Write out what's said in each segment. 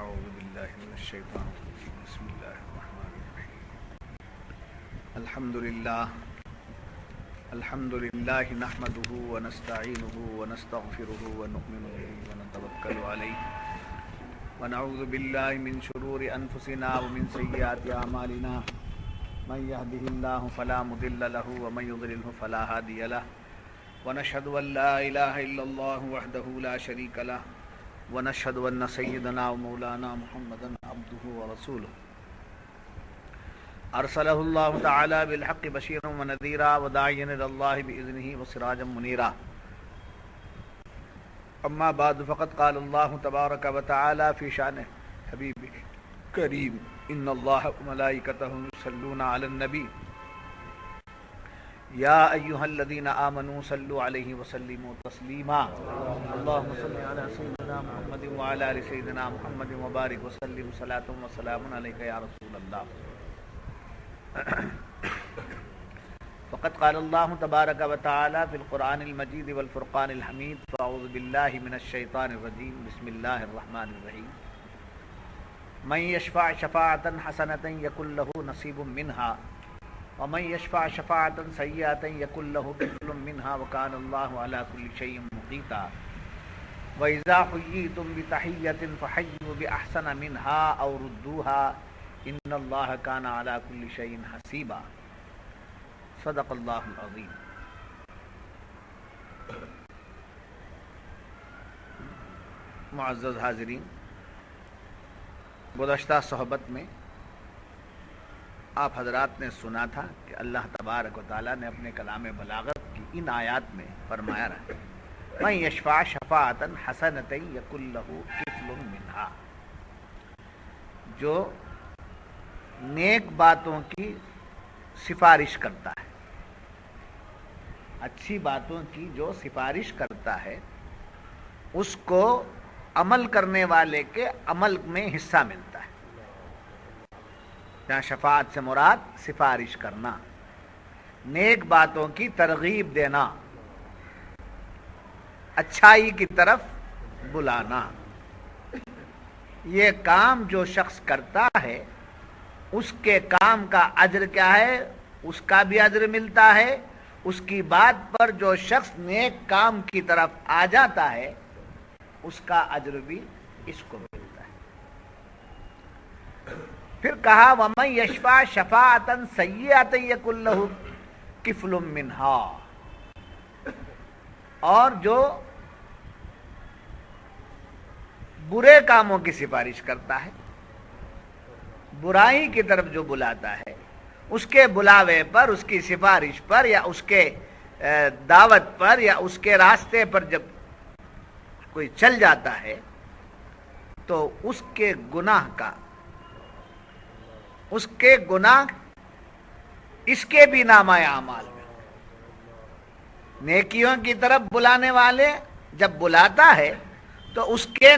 أعوذ بالله من الشيطان الرجيم بسم الله الرحمن الرحيم الحمد لله نحمده ونستعينه ونستغفره ونؤمن به ونتوكل عليه ونعوذ بالله من شرور أنفسنا ومن سيئات أعمالنا من يهده الله فلا مضل له ومن يضلله فلا هادي له ونشهد أن لا إله إلا الله وحده لا شريك له ونشهد أن سيدنا ومولانا محمدا عبده ورسوله أرسله الله تعالى بالحق بشيرا ونذيرا وداعيا إلى الله بإذنه وسراجا منيرا أما بعد فقد قال الله تبارك وتعالى في شأن حبيبه الكريم إن الله وملائكته يصلون على النبي يا أيها الذين آمنوا صلوا عليه وسلموا تسليما اللهم صل على سيدنا محمد وعلى آل سيدنا محمد وبارك وسلم صلاة وسلام عليك يا رسول الله فقد قال الله تبارك وتعالى في القرآن المجيد والفرقان الحميد فأعوذ بالله من الشيطان الرجيم بسم الله الرحمن الرحيم من يشفع شفاعة حسنة يكن له نصيب منها ومن يشفع شفاعة سيئة يكن له كفل منها وكان الله على كل شيء مقيتا وإذا حييتم بتحية فحيوا بأحسن منها أو ردوها إن الله كان على كل شيء حسيبا صدق اللہ العظیم. معزز حاضرین، گزشتہ صحبت میں آپ حضرات نے سنا تھا کہ اللہ تبارک و تعالیٰ نے اپنے کلام بلاغت کی ان آیات میں فرمایا رہا ہے مَن یشفع شفاعۃ حسنۃ یکن لہ کفل منہا، جو نیک باتوں کی سفارش کرتا ہے، اچھی باتوں کی جو سفارش کرتا ہے اس کو عمل کرنے والے کے عمل میں حصہ ملتا ہے. یہاں شفاعت سے مراد سفارش کرنا، نیک باتوں کی ترغیب دینا، اچھائی کی طرف بلانا. یہ کام جو شخص کرتا ہے اس کے کام کا اجر کیا ہے؟ اس کا بھی اجر ملتا ہے. اس کی بات پر جو شخص نیک کام کی طرف آ جاتا ہے اس کا اجر بھی اس کو ملتا ہے. پھر کہا وَمَن يَشْفَعْ شَفَاعَةً سَيِّئَةً يَكُن لَّهُ كِفْلٌ مِّنْهَا، اور جو برے کاموں کی سفارش کرتا ہے، برائی کی طرف جو بلاتا ہے، اس کے بلاوے پر، اس کی سفارش پر، یا اس کے دعوت پر، یا اس کے راستے پر جب کوئی چل جاتا ہے تو اس کے گناہ اس کے بھی نامہ اعمال میں. نیکیوں کی طرف بلانے والے جب بلاتا ہے تو اس کے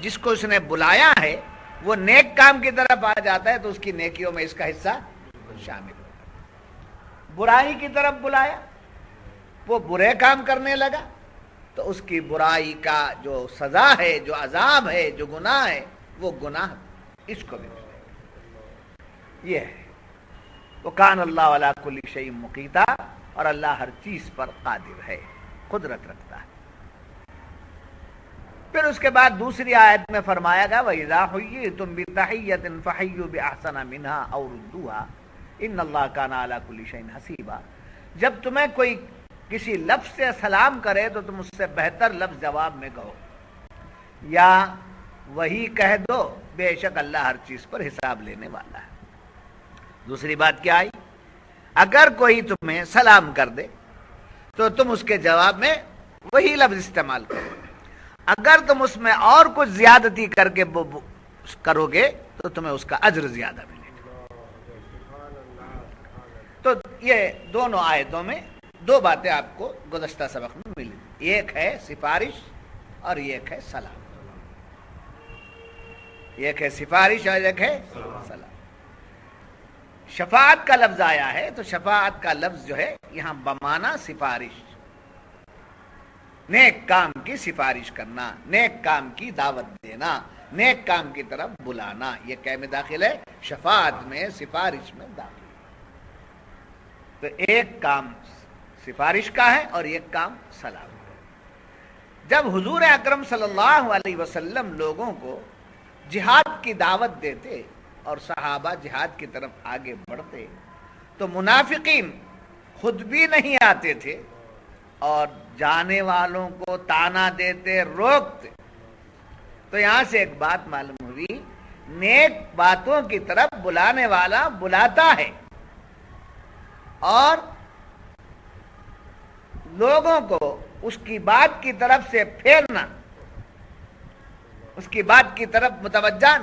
جس کو اس نے بلایا ہے وہ نیک کام کی طرف آ جاتا ہے تو اس کی نیکیوں میں اس کا حصہ شامل ہوگا. برائی کی طرف بلایا، وہ برے کام کرنے لگا تو اس کی برائی کا جو سزا ہے، جو عذاب ہے، جو گناہ ہے، وہ گناہ اس کو بھی ملے گا. یہ ہے وَكَانَ اللَّهُ عَلَىٰ كُلِّ شَيْءٍ مُقِيتًا، اور اللہ ہر چیز پر قادر ہے، قدرت رکھتا ہے. پھر اس کے بعد دوسری آیت میں فرمایا گا وَإِذَا حُيِّيتُم بِتَحِيَّةٍ فَحَيُّوا بِأَحْسَنَ مِنْهَا أَوْ رُدُّوهَا إِنَّ اللَّهَ كَانَ عَلَىٰ كُلِّ شَيْءٍ حَسِيبًا. جب تمہیں کوئی کسی لفظ سے سلام کرے تو تم اس سے بہتر لفظ جواب میں کہو، یا وہی کہہ دو، بے شک اللہ ہر چیز پر حساب لینے والا ہے. دوسری بات کیا آئی؟ اگر کوئی تمہیں سلام کر دے تو تم اس کے جواب میں وہی لفظ استعمال کرو. اگر تم اس میں اور کچھ زیادتی کر کے کرو گے تو تمہیں اس کا اجر زیادہ ملے گا. تو یہ دونوں آیتوں میں دو باتیں آپ کو گزشتہ سبق میں ملی، ایک ہے سفارش اور ایک ہے سلام. ایک ہے سفارش اور ایک ہے سلام. شفاعت کا لفظ آیا ہے تو شفاعت کا لفظ جو ہے یہاں بمانا سفارش، نیک کام کی سفارش کرنا، نیک کام کی دعوت دینا، نیک کام کی طرف بلانا، یہ کیا میں داخل ہے؟ شفاعت میں، سفارش میں داخل۔ تو ایک کام سفارش کا ہے اور ایک کام سلام کا۔ جب حضور اکرم صلی اللہ علیہ وسلم لوگوں کو جہاد کی دعوت دیتے اور صحابہ جہاد کی طرف آگے بڑھتے تو منافقین خود بھی نہیں آتے تھے اور جانے والوں کو تانا دیتے، روکتے۔ تو یہاں سے ایک بات معلوم ہوئی، نیک باتوں کی طرف بلانے والا بلاتا ہے اور لوگوں کو اس کی بات کی طرف سے پھیرنا، اس کی بات کی طرف متوجہ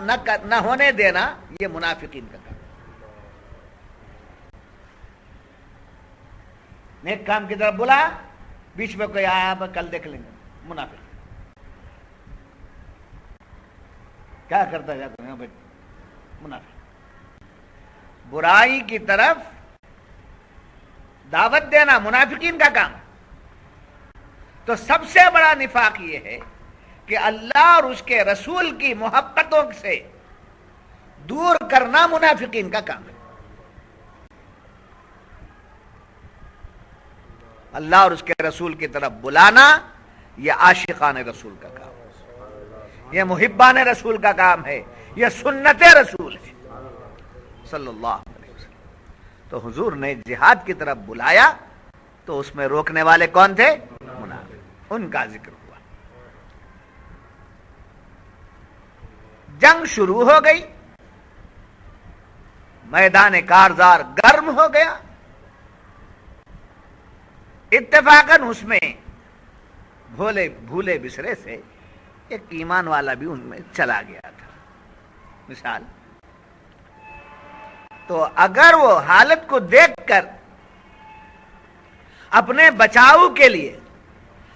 نہ ہونے دینا، یہ منافقین کا کام۔ نیک کام کی طرف بلا، بیچ میں کوئی آیا کل دیکھ لیں گے، منافق کیا کرتا جاتا ہے منافق۔ برائی کی طرف دعوت دینا منافقین کا کام۔ تو سب سے بڑا نفاق یہ ہے کہ اللہ اور اس کے رسول کی محبتوں سے دور کرنا منافقین کا کام ہے۔ اللہ اور اس کے رسول کی طرف بلانا یہ عاشقان رسول کا کام ہے، یہ محبان رسول کا کام ہے، یہ سنت رسول ہے صلی اللہ علیہ وسلم۔ تو حضور نے جہاد کی طرف بلایا تو اس میں روکنے والے کون تھے؟ منافق، ان کا ذکر ہوا۔ جنگ شروع ہو گئی، میدان کارزار گرم ہو گیا، اتفاقاً اس میں بھولے بسرے سے ایک ایمان والا بھی ان میں چلا گیا تھا۔ مثال تو اگر وہ حالت کو دیکھ کر اپنے بچاؤ کے لیے،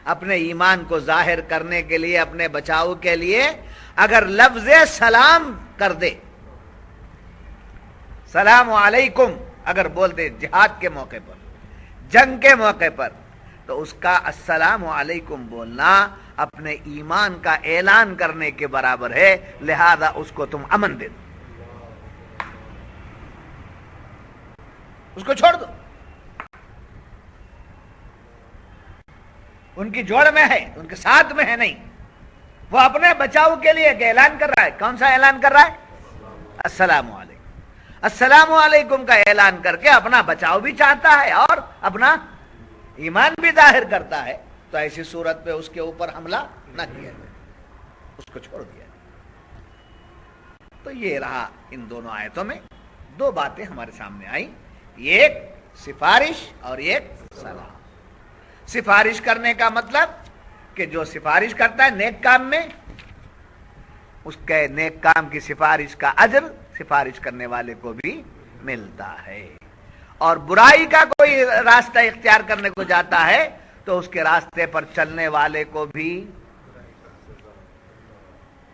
اپنے ایمان کو ظاہر کرنے کے لیے، اپنے بچاؤ کے لیے اگر لفظ سلام کر دے، سلام علیکم اگر بول دے جہاد کے موقع پر، جنگ کے موقع پر، تو اس کا السلام علیکم بولنا اپنے ایمان کا اعلان کرنے کے برابر ہے، لہذا اس کو تم امن دے دو، اس کو چھوڑ دو۔ ان کی جوڑ میں ہے، ان کے ساتھ میں ہے نہیں، وہ اپنے بچاؤ کے لیے ایک اعلان کر رہا ہے۔ کون سا اعلان کر رہا ہے؟ السلام علیکم۔ السلام علیکم کا اعلان کر کے اپنا بچاؤ بھی چاہتا ہے اور اپنا ایمان بھی ظاہر کرتا ہے، تو ایسی صورت پہ اس کے اوپر حملہ نہ کیا جائے، اس کو چھوڑ دیا جائے۔ تو یہ رہا ان دونوں آیتوں میں دو باتیں ہمارے سامنے آئیں، ایک سفارش اور ایک سلام۔ سفارش کرنے کا مطلب کہ جو سفارش کرتا ہے نیک کام میں، اس کے نیک کام کی سفارش کا اجر سفارش کرنے والے کو بھی ملتا ہے، اور برائی کا کوئی راستہ اختیار کرنے کو جاتا ہے تو اس کے راستے پر چلنے والے کو بھی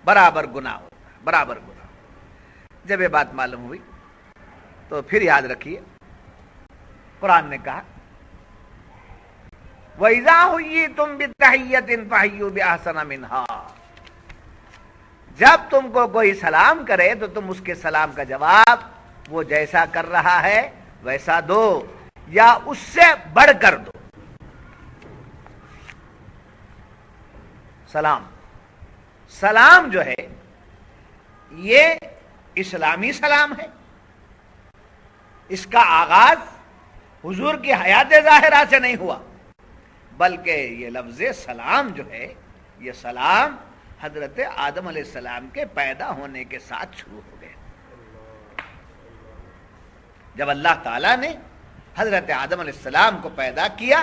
برابر گناہ ہوتا ہے، برابر گناہ۔ جب یہ بات معلوم ہوئی تو پھر یاد رکھیے قرآن نے کہا وَإِذَا حُيِّيتُم بِتَحِيَّةٍ فَحَيُّوا بِأَحْسَنَ مِنْهَا۔ جب تم کو کوئی سلام کرے تو تم اس کے سلام کا جواب وہ جیسا کر رہا ہے ویسا دو یا اس سے بڑھ کر دو۔ سلام جو ہے یہ اسلامی سلام ہے، اس کا آغاز حضور کی حیات ظاہرہ سے نہیں ہوا، بلکہ یہ لفظ سلام جو ہے یہ سلام حضرت آدم علیہ السلام کے پیدا ہونے کے ساتھ شروع ہو گئے۔ جب اللہ تعالیٰ نے حضرت آدم علیہ السلام کو پیدا کیا،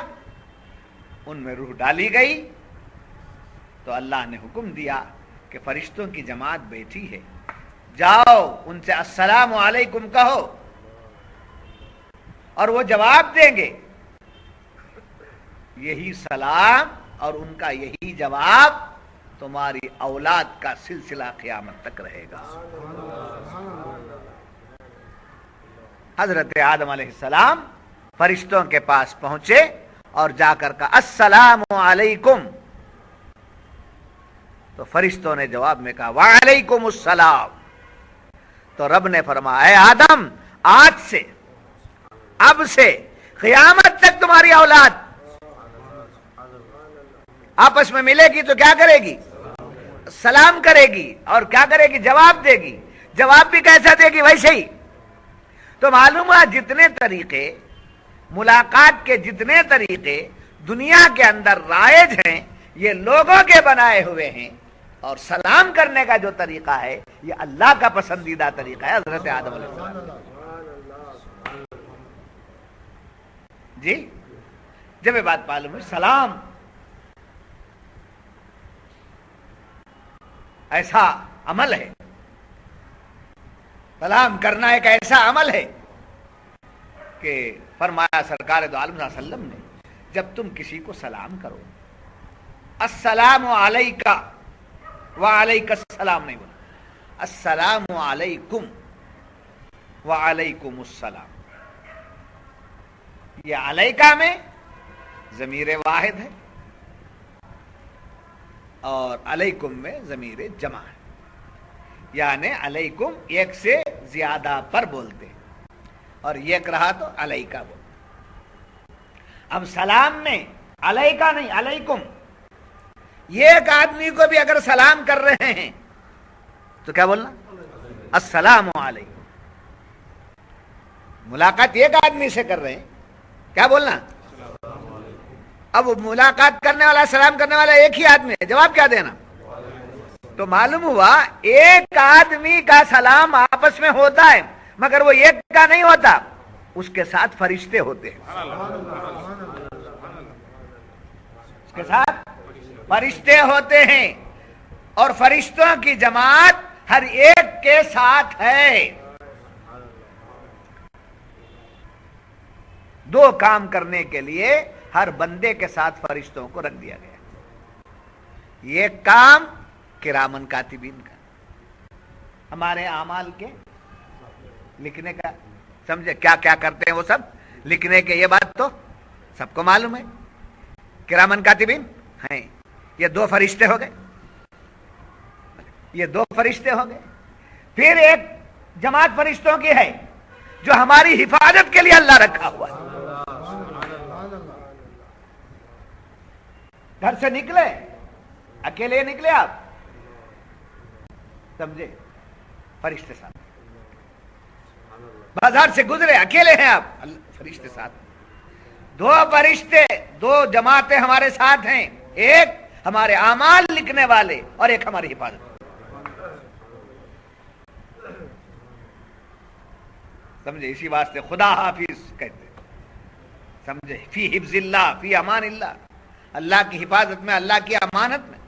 ان میں روح ڈالی گئی، تو اللہ نے حکم دیا کہ فرشتوں کی جماعت بیٹھی ہے، جاؤ ان سے السلام علیکم کہو، اور وہ جواب دیں گے۔ یہی سلام اور ان کا یہی جواب تمہاری اولاد کا سلسلہ قیامت تک رہے گا۔ حضرت آدم علیہ السلام فرشتوں کے پاس پہنچے اور جا کر کہا السلام علیکم، تو فرشتوں نے جواب میں کہا وعلیکم السلام. تو رب نے فرمایا اے آدم آج سے اب سے قیامت تک تمہاری اولاد آپس میں ملے گی تو کیا کرے گی؟ سلام کرے گی. اور کیا کرے گی؟ جواب دے گی. جواب بھی کیسا دے گی؟ ویسے ہی. تو معلوم ہوا جتنے طریقے ملاقات کے جتنے طریقے دنیا کے اندر رائج ہیں یہ لوگوں کے بنائے ہوئے ہیں، اور سلام کرنے کا جو طریقہ ہے یہ اللہ کا پسندیدہ طریقہ ہے حضرت آدم علیہ السلام. جی جب یہ بات معلوم ہے سلام ایسا عمل ہے، سلام کرنا ایک ایسا عمل ہے کہ فرمایا سرکار دو عالم صلی اللہ علیہ وسلم نے جب تم کسی کو سلام کرو السلام علیکہ وعلیک السلام نہیں بولا، السلام علیکم وعلیکم السلام. یہ علیکہ میں ضمیر واحد ہے اور علیکم میں ضمیر جمع ہے، یعنی علیکم ایک سے زیادہ پر بولتے ہیں اور ایک رہا تو علیکہ بولتے. اب سلام میں علیکہ نہیں علیکم. ایک آدمی کو بھی اگر سلام کر رہے ہیں تو کیا بولنا؟ السلام علیکم. ملاقات ایک آدمی سے کر رہے ہیں کیا بولنا؟ اب ملاقات کرنے والا سلام کرنے والا ایک ہی آدمی ہے، جواب کیا دینا؟ تو معلوم ہوا ایک آدمی کا سلام آپس میں ہوتا ہے مگر وہ ایک کا نہیں ہوتا، اس کے ساتھ فرشتے ہوتے ہیں، اس کے ساتھ فرشتے ہوتے ہیں اور فرشتوں کی جماعت ہر ایک کے ساتھ ہے. دو کام کرنے کے لیے ہر بندے کے ساتھ فرشتوں کو رکھ دیا گیا. ایک کام کرامن کاتبین کا، ہمارے اعمال کے لکھنے کا. سمجھے کیا کیا کرتے ہیں وہ سب لکھنے کے، یہ بات تو سب کو معلوم ہے. کرامن کاتبین ہیں، یہ دو فرشتے ہو گئے، یہ دو فرشتے ہو گئے. پھر ایک جماعت فرشتوں کی ہے جو ہماری حفاظت کے لیے اللہ رکھا ہوا ہے. گھر سے نکلے اکیلے نکلے آپ، سمجھے فرشتے ساتھ. بازار سے گزرے اکیلے ہیں آپ، فرشتے ساتھ. دو فرشتے دو جماعتیں ہمارے ساتھ ہیں، ایک ہمارے اعمال لکھنے والے اور ایک ہماری حفاظت. سمجھے اسی واسطے خدا حافظ کہتے ہیں. سمجھے فی حفظ اللہ فی امان اللہ، اللہ کی حفاظت میں، اللہ کی امانت میں.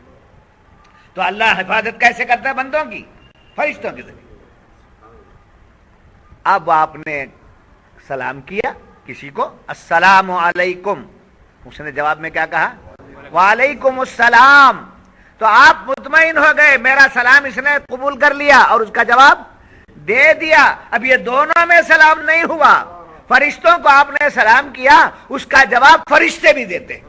تو اللہ حفاظت کیسے کرتا ہے بندوں کی؟ فرشتوں کے ذریعے. اب آپ نے سلام کیا کسی کو السلام علیکم، اس نے جواب میں کیا کہا؟ وعلیکم السلام. تو آپ مطمئن ہو گئے میرا سلام اس نے قبول کر لیا اور اس کا جواب دے دیا. اب یہ دونوں میں سلام نہیں ہوا، فرشتوں کو آپ نے سلام کیا اس کا جواب فرشتے بھی دیتے.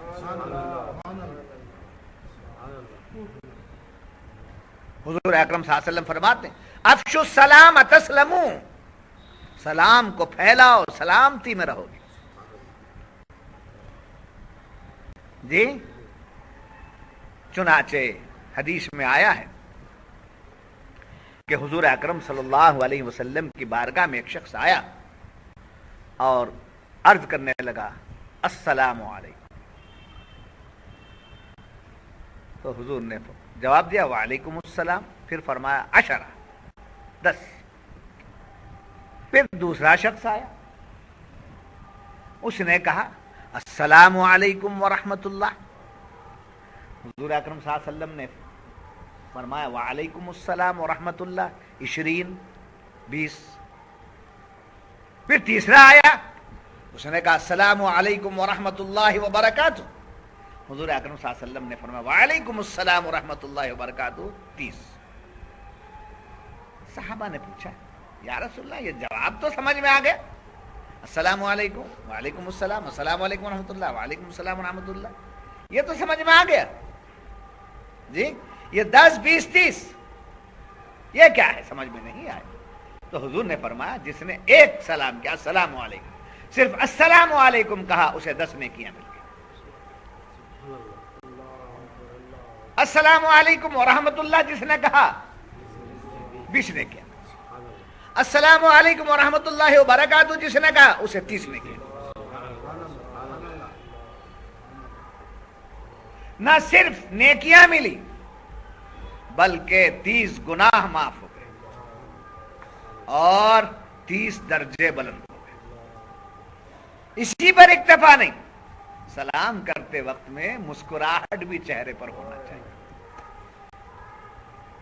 حضور اکرم صلی اللہ علیہ وسلم فرماتے ہیں افشوا السلام تسلموا، سلام کو پھیلاؤ سلامتی میں رہو گے. جی چنانچہ حدیث میں آیا ہے کہ حضور اکرم صلی اللہ علیہ وسلم کی بارگاہ میں ایک شخص آیا اور عرض کرنے لگا السلام علیکم. تو حضور نے جواب دیا وعلیکم السلام. پھر فرمایا 10. پھر دوسرا شخص آیا، اس نے کہا السلام علیکم ورحمۃ اللہ. حضور اکرم صلی اللہ علیہ وسلم نے فرمایا وعلیکم السلام ورحمۃ اللہ 20. پھر تیسرا آیا، اس نے کہا السلام علیکم ورحمۃ اللہ وبرکاتہ. حضور اکرم صلی اللہ علیہ وسلم نے فرمایا وعلیکم السلام ورحمۃ اللہ وبرکاتہ 30. صحابہ نے پوچھا یا رسول اللہ یہ جواب تو سمجھ میں آ گیا، السلام علیکم وعلیکم السلام السلام علیکم ورحمۃ اللہ وعلیکم السلام ورحمۃ اللہ، یہ تو سمجھ میں آ گیا. جی یہ 10 20 30 یہ کیا ہے؟ سمجھ میں نہیں آئے. تو حضور نے فرمایا جس نے ایک سلام کیا السلام علیکم، صرف السلام علیکم کہا، اسے 10 نیکیاں مل گئی. السلام علیکم ورحمۃ اللہ جس نے کہا 20 نیکیاں. السلام علیکم ورحمۃ اللہ وبرکاتہ جس نے کہا اسے 30 نیکیاں. نہ صرف نیکیاں ملی بلکہ 30 گناہ معاف ہو گئے اور 30 درجے بلند ہو گئے. اسی پر اکتفا نہیں، سلام کرتے وقت میں مسکراہٹ بھی چہرے پر ہونا چاہیے.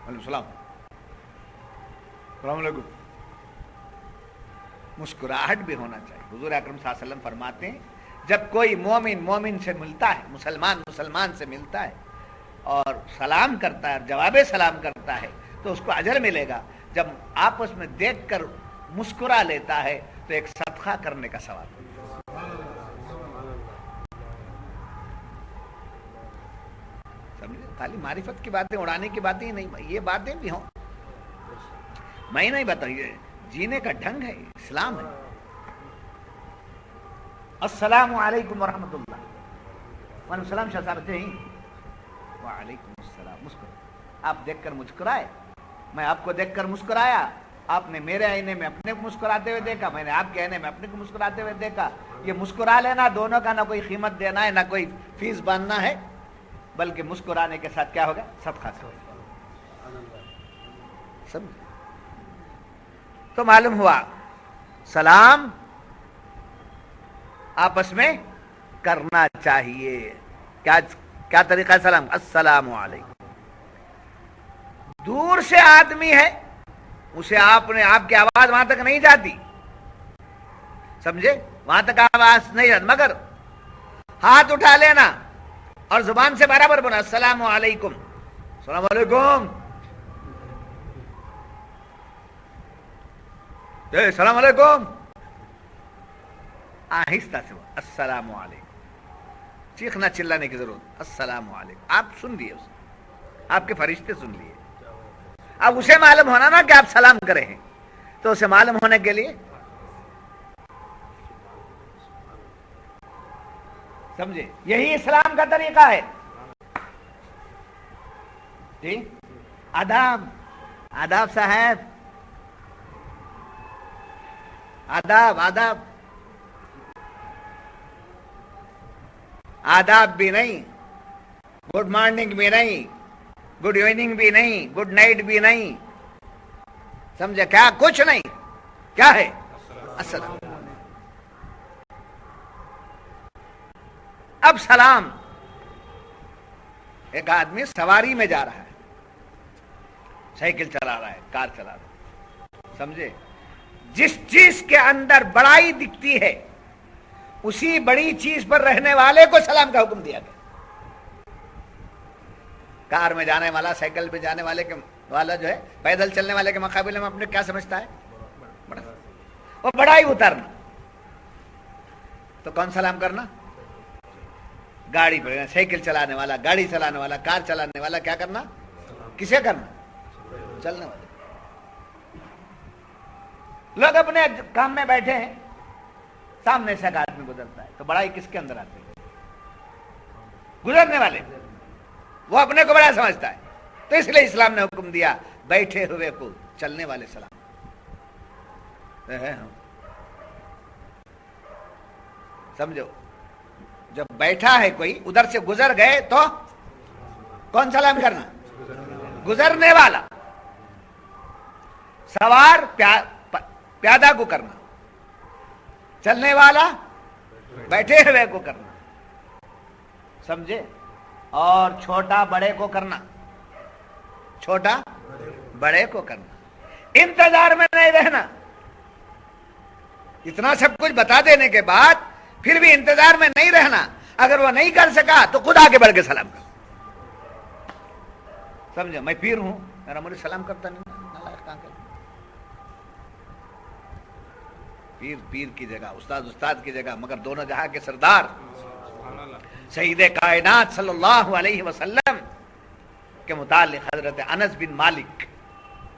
وعلیکم السلام، السلام علیکم. مسکراہٹ بھی ہونا چاہیے. حضور اکرم صلی اللہ علیہ وسلم فرماتے ہیں جب کوئی مومن سے ملتا ہے، مسلمان سے ملتا ہے اور سلام کرتا ہے اور جواب سلام کرتا ہے تو اس کو اجر ملے گا. جب آپس میں دیکھ کر مسکرا لیتا ہے تو ایک صدقہ کرنے کا ثواب. سمجھے؟ خالی معرفت کی باتیں اڑانے کی باتیں ہی نہیں، یہ باتیں بھی ہوں. میں نہیں بتائیے، جینے کا ڈھنگ ہے، اسلام ہے. السلام علیکم ورحمۃ اللہ. وعلیکم السلام. شاہ صاحب تھے ہی. وعلیکم السلام. مسکرا، آپ دیکھ کر مسکرائے، میں آپ کو دیکھ کر مسکرایا، آپ نے میرے آئینے میں اپنے کو مسکراتے ہوئے دیکھا، میں نے آپ کے آئینے میں اپنے کو مسکراتے ہوئے دیکھا. یہ مسکرا لینا دونوں کا نہ کوئی قیمت دینا ہے، نہ کوئی فیس باندھنا ہے، بلکہ مسکرانے کے ساتھ کیا ہوگا؟ صدقہ سے ہوگا. سمجھ؟ تو معلوم ہوا سلام آپس میں کرنا چاہیے. کیا طریقہ ہے سلام؟ السلام علیکم. دور سے آدمی ہے، اسے آپ کی آواز وہاں تک نہیں جاتی، سمجھے؟ وہاں تک آواز نہیں جاتی، مگر ہاتھ اٹھا لینا اور زبان سے برابر بولا السلام علیکم. السلام علیکم. السلام علیکم. آہستہ سے السلام علیکم. چیخنا چلانے کی ضرورت. السلام علیکم. آپ سن لیے، آپ کے فرشتے سن لیے. اب اسے معلوم ہونا نا کہ آپ سلام کرے ہیں، تو اسے معلوم ہونے کے لیے سمجھے یہی اسلام کا طریقہ ہے. جی آداب، آداب صاحب، آداب آداب. آداب بھی نہیں، گڈ مارننگ بھی نہیں، گڈ ایوننگ بھی نہیں، گڈ نائٹ بھی نہیں، سمجھے؟ کیا کچھ نہیں. کیا ہے؟ السلام. اب سلام، ایک آدمی سواری میں جا رہا ہے، سائیکل چلا رہا ہے، کار چلا رہا ہے، سمجھے؟ جس چیز کے اندر بڑائی دکھتی ہے اسی بڑی چیز پر رہنے والے کو سلام کا حکم دیا گیا. کار میں جانے والا، سائیکل پہ جانے والے کے والا جو ہے، پیدل چلنے والے کے مقابلے میں اپنے کیا سمجھتا ہے؟ بڑا. وہ بڑائی اتارنا. تو کون سلام کرنا؟ گاڑی پہ سائیکل چلانے والا، گاڑی چلانے والا، کار چلانے والا کیا کرنا؟ کسے کرنا؟ چلنے والے. لوگ اپنے کام میں بیٹھے ہیں، سامنے سے ایک آدمی گزرتا ہے تو بڑائی کس کے اندر آتی ہے؟ گزرنے والے. وہ اپنے کو بڑا سمجھتا ہے، تو اس لیے اسلام نے حکم دیا بیٹھے ہوئے کو چلنے والے سلام. سمجھو، جب بیٹھا ہے کوئی، ادھر سے گزر گئے تو کون سلام کرنا؟ گزرنے والا. سوار پیادہ کو کرنا، چلنے والا بیٹھے ہوئے کو کرنا، سمجھے؟ اور چھوٹا بڑے کو کرنا، چھوٹا بڑے کو کرنا. انتظار میں نہیں رہنا. اتنا سب کچھ بتا دینے کے بعد پھر بھی انتظار میں نہیں رہنا. اگر وہ نہیں کر سکا تو خود آگے بڑھ کے سلام کر. سمجھے؟ میں پیر ہوں، میرا مجھے سلام کرتا نہیں. پیر پیر کی جگہ، استاد استاد کی جگہ، مگر دونوں جہاں کے سردار سید کائنات صلی اللہ علیہ وسلم کے متعلق حضرت انس بن مالک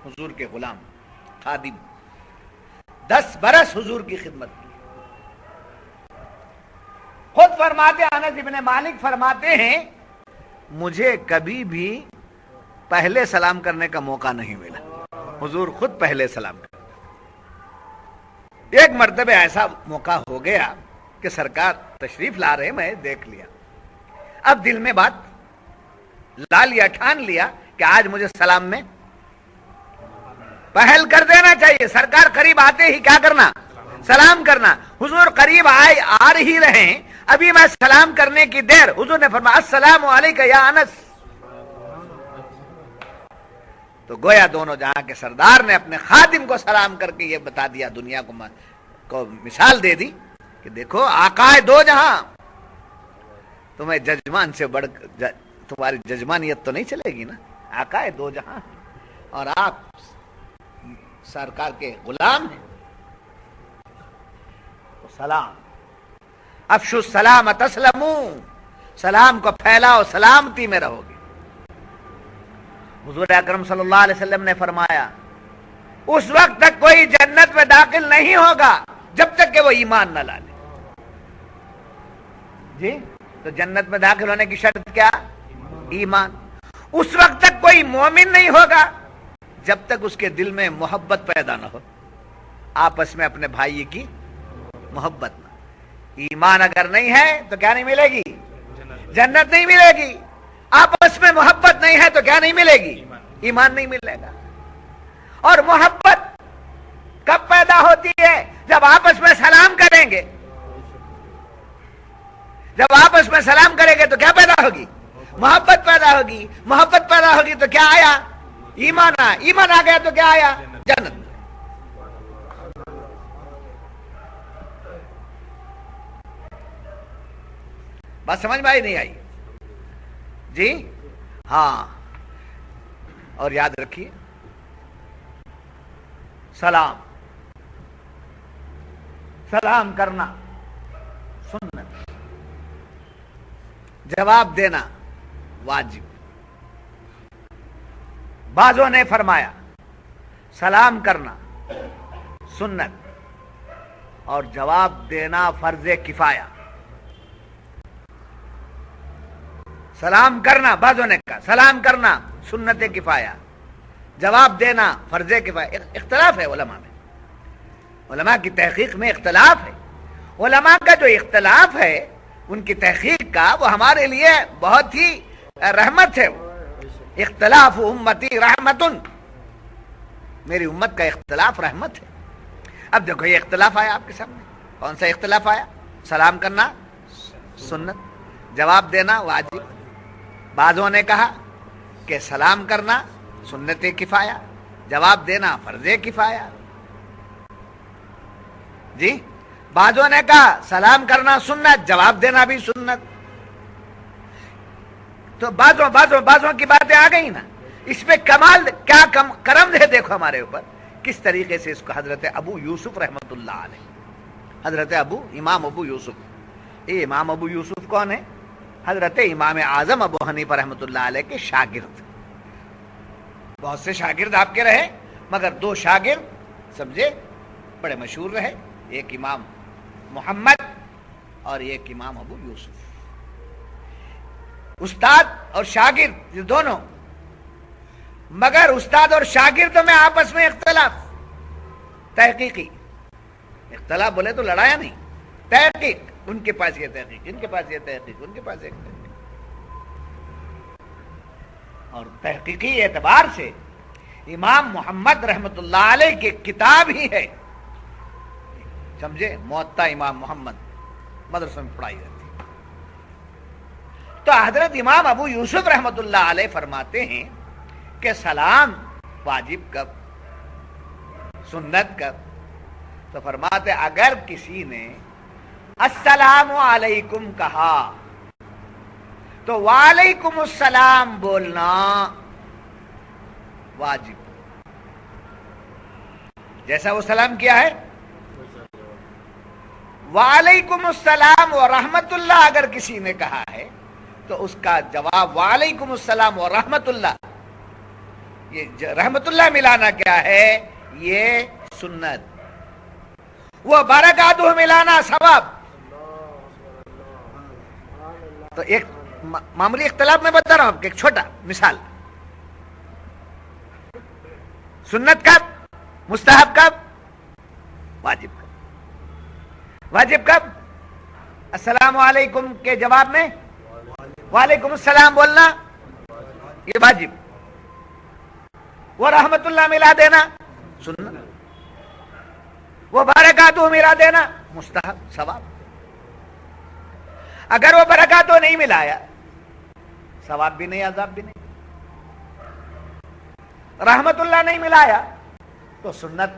حضور کے غلام خادم 10 برس حضور کی خدمت کی. خود فرماتے انس بن مالک فرماتے ہیں مجھے کبھی بھی پہلے سلام کرنے کا موقع نہیں ملا. حضور خود پہلے سلام کرتے. ایک مرتبہ ایسا موقع ہو گیا کہ سرکار تشریف لا رہے, میں دیکھ لیا. اب دل میں بات لا لیا, ٹھان لیا کہ آج مجھے سلام میں پہل کر دینا چاہیے. سرکار قریب آتے ہی کیا کرنا؟ سلام کرنا. حضور قریب آ رہی رہے, ابھی میں سلام کرنے کی دیر, حضور نے فرمایا السلام علیکم یا انس. تو گویا دونوں جہاں کے سردار نے اپنے خادم کو سلام کر کے یہ بتا دیا, دنیا کو مثال دے دی کہ دیکھو آقا دو جہاں, تمہیں ججمان سے بڑھ تمہاری ججمانیت تو نہیں چلے گی نا. آقا دو جہاں اور آپ سرکار کے غلام ہیں. تو سلام افشو السلام تسلمو, سلام کو پھیلاؤ سلامتی میں رہو گے. حضور اکرم صلی اللہ علیہ وسلم نے فرمایا اس وقت تک کوئی جنت میں داخل نہیں ہوگا جب تک کہ وہ ایمان نہ لا لے. جی تو جنت میں داخل ہونے کی شرط کیا؟ ایمان. اس وقت تک کوئی مومن نہیں ہوگا جب تک اس کے دل میں محبت پیدا نہ ہو, آپس میں اپنے بھائی کی محبت نہ. ایمان اگر نہیں ہے تو کیا نہیں ملے گی؟ جنت نہیں ملے گی. آپس میں محبت نہیں ہے تو کیا نہیں ملے گی؟ ایمان نہیں ملے گا. اور محبت کب پیدا ہوتی ہے؟ جب آپس میں سلام کریں گے. جب آپس میں سلام کریں گے تو کیا پیدا ہوگی؟ محبت پیدا ہوگی. محبت پیدا ہوگی تو کیا آیا؟ ایمان آیا. ایمان آ گیا تو کیا آیا؟ جنت. بات سمجھ میں آئی نہیں آئی؟ جی ہاں. اور یاد رکھیے سلام کرنا سنت, جواب دینا واجب. بعضوں نے فرمایا سلام کرنا سنت اور جواب دینا فرض کفایہ. سلام کرنا, بعضوں نے کہا سلام کرنا سنت کفایہ, جواب دینا فرض کفایہ. اختلاف ہے علماء میں, علماء کی تحقیق میں اختلاف ہے. علماء کا جو اختلاف ہے ان کی تحقیق کا وہ ہمارے لیے بہت ہی رحمت ہے. اختلاف امتی رحمتن, میری امت کا اختلاف رحمت ہے. اب دیکھو یہ اختلاف آیا آپ کے سامنے. کون سا اختلاف آیا؟ سلام کرنا سنت, جواب دینا واجب. بعضوں نے کہا کہ سلام کرنا سنت کفایہ, جواب دینا فرض کفایہ. جی بعضوں نے کہا سلام کرنا سنت, جواب دینا بھی سنت. تو بعضوں کی باتیں آ گئی نا. اس میں کمال کیا کرم ہے دیکھو ہمارے اوپر کس طریقے سے اس کو حضرت ابو یوسف رحمت اللہ علیہ, حضرت امام ابو یوسف. یہ امام ابو یوسف کون ہے؟ حضرت امام اعظم ابو حنیفہ رحمت اللہ علیہ کے شاگرد. بہت سے شاگرد آپ کے رہے مگر 2 شاگرد سمجھے بڑے مشہور رہے, ایک امام محمد اور ایک امام ابو یوسف. استاد اور شاگرد یہ دونوں, مگر استاد اور شاگردوں میں آپس میں اختلاف تحقیقی. اختلاف بولے تو لڑایا نہیں, تحقیق. ان کے پاس یہ تحقیق, ان کے پاس یہ تحقیق, ان کے پاس ایک تحقیق. اور تحقیقی اعتبار سے امام محمد رحمت اللہ علیہ کی کتاب ہی ہے سمجھے, موطا امام محمد, مدرسوں میں پڑھائی جاتی. تو حضرت امام ابو یوسف رحمت اللہ علیہ فرماتے ہیں کہ سلام واجب کب, سنت کب؟ تو فرماتے اگر کسی نے السلام علیکم کہا تو وعلیکم السلام بولنا واجب. جیسا وہ سلام کیا ہے وعلیکم السلام ورحمت اللہ اگر کسی نے کہا ہے تو اس کا جواب وعلیکم السلام ورحمت اللہ یہ رحمت اللہ ملانا کیا ہے؟ یہ سنت. وہ برکاتہ ملانا ثواب. تو ایک معمولی اختلاف میں بتا رہا ہوں آپ کو، ایک چھوٹا مثال. سنت کب؟ مستحب کب؟ واجب کب؟ واجب کب؟ السلام علیکم کے جواب میں وعلیکم السلام بولنا، یہ واجب. وہ رحمت اللہ ملا دینا سنت. وہ برکاتہ ملا دینا مستحب ثواب. اگر وہ برکاتہ نہیں ملایا، ثواب بھی نہیں عذاب بھی نہیں. رحمت اللہ نہیں ملایا تو سنت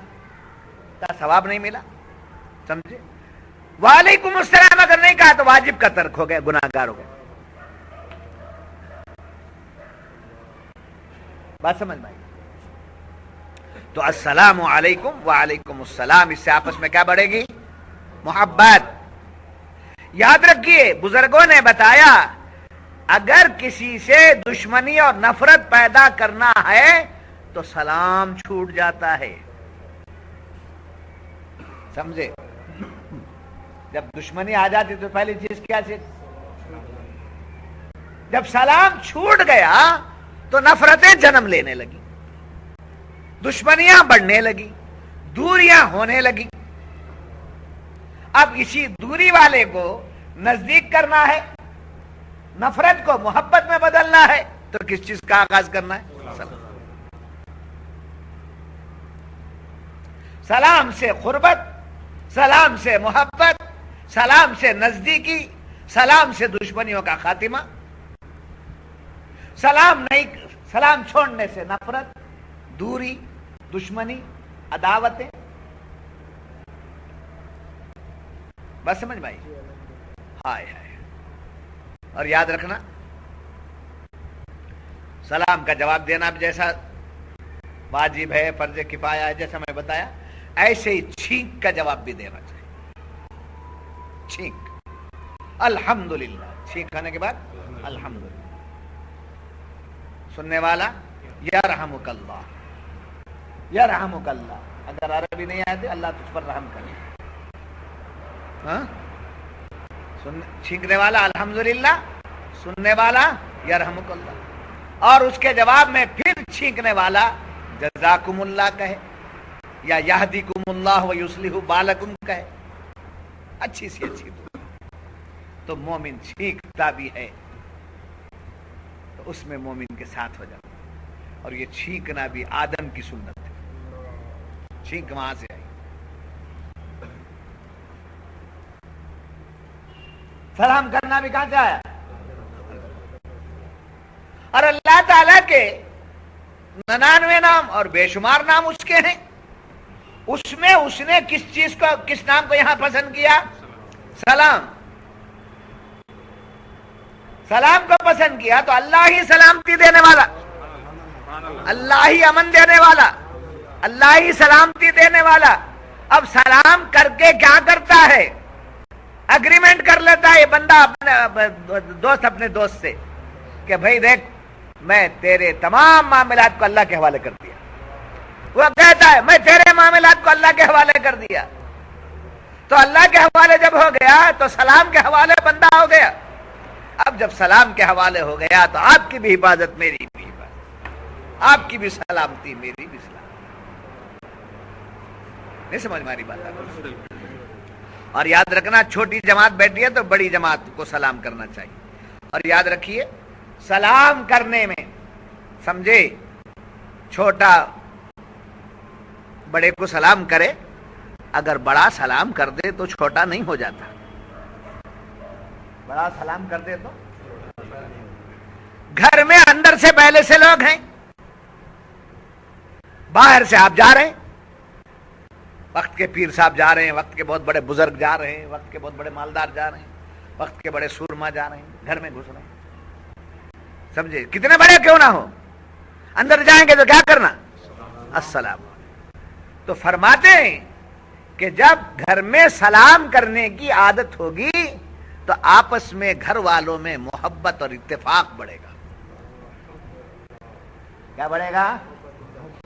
کا ثواب نہیں ملا. سمجھے؟ وعلیکم السلام اگر نہیں کہا تو واجب کا ترک ہو گیا، گناہگار ہو گیا. بات سمجھ میں آئی؟ تو السلام علیکم وعلیکم السلام، اس سے آپس میں کیا بڑھے گی؟ محبت. یاد رکھیے بزرگوں نے بتایا اگر کسی سے دشمنی اور نفرت پیدا کرنا ہے تو سلام چھوٹ جاتا ہے. سمجھے؟ جب دشمنی آ جاتی تو پہلی چیز کیا چیز؟ جب سلام چھوٹ گیا تو نفرتیں جنم لینے لگی، دشمنیاں بڑھنے لگی، دوریاں ہونے لگی. اب اسی دوری والے کو نزدیک کرنا ہے، نفرت کو محبت میں بدلنا ہے تو کس چیز کا آغاز کرنا ہے؟ سلام. سلام سے قربت، سلام سے محبت، سلام سے نزدیکی، سلام سے دشمنیوں کا خاتمہ. سلام چھوڑنے سے نفرت، دوری، دشمنی، عداوتیں. بس سمجھ بھائی؟ ہائے ہائے. اور یاد رکھنا سلام کا جواب دینا بھی جیسا واجب ہے، فرض کفایہ ہے، جیسا میں بتایا، ایسے ہی چھینک کا جواب بھی دینا چاہیے. چھینک الحمدللہ، چھینک کھانے کے بعد الحمدللہ. سننے والا یرحمک اللہ، یرحمک اللہ. اگر عربی نہیں آتی اللہ تجھ پر رحم کرے. چھینکنے والا الحمدللہ، سننے والا یرحمک اللہ. اور اس کے جواب میں پھر چھینکنے والا جزاکم اللہ کہے یا یہدیکم اللہ ویصلح بالکم کہے. اچھی سی اچھی دعا. تو مومن چھینکتا بھی ہے تو اس میں مومن کے ساتھ ہو جاتا. اور یہ چھینکنا بھی آدم کی سنت ہے. چھینک وہاں سے آئی. سلام کرنا بھی کہاں سے آیا؟ اور اللہ تعالیٰ کے 99 نام اور بے شمار نام اس کے ہیں. اس میں اس نے کس چیز کو، کس نام کو یہاں پسند کیا؟ سلام. سلام کو پسند کیا تو اللہ ہی سلامتی دینے والا، اللہ ہی امن دینے والا، اللہ ہی سلامتی دینے والا. اب سلام کر کے کیا کرتا ہے؟ اگریمنٹ کر لیتا ہے یہ بندہ اپنے دوست، اپنے دوست سے کہ بھائی دیکھ میں تیرے تمام معاملات کو اللہ کے حوالے کر دیا. وہ کہتا ہے میں تیرے معاملات کو اللہ کے حوالے کر دیا. تو اللہ کے حوالے جب ہو گیا تو سلام کے حوالے بندہ ہو گیا. اب جب سلام کے حوالے ہو گیا تو آپ کی بھی حفاظت، میری بھی حفاظت، آپ کی بھی سلامتی، میری بھی سلامتی. نہیں سمجھ میں آ رہی بات؟ اور یاد رکھنا چھوٹی جماعت بیٹھی ہے تو بڑی جماعت کو سلام کرنا چاہیے. اور یاد رکھیے سلام کرنے میں سمجھے چھوٹا بڑے کو سلام کرے، اگر بڑا سلام کر دے تو چھوٹا نہیں ہو جاتا. بڑا سلام کر دے تو گھر میں اندر سے پہلے سے لوگ ہیں، باہر سے آپ جا رہے ہیں، وقت کے پیر صاحب جا رہے ہیں، وقت کے بہت بڑے بزرگ جا رہے ہیں، وقت کے بہت بڑے مالدار جا رہے ہیں، وقت کے بڑے سورما جا رہے ہیں، گھر میں گھس رہے ہیں. سمجھے؟ کتنے بڑے کیوں نہ ہو، اندر جائیں گے تو کیا کرنا؟ السلام. تو فرماتے ہیں کہ جب گھر میں سلام کرنے کی عادت ہوگی تو آپس میں گھر والوں میں محبت اور اتفاق بڑھے گا. کیا بڑھے گا؟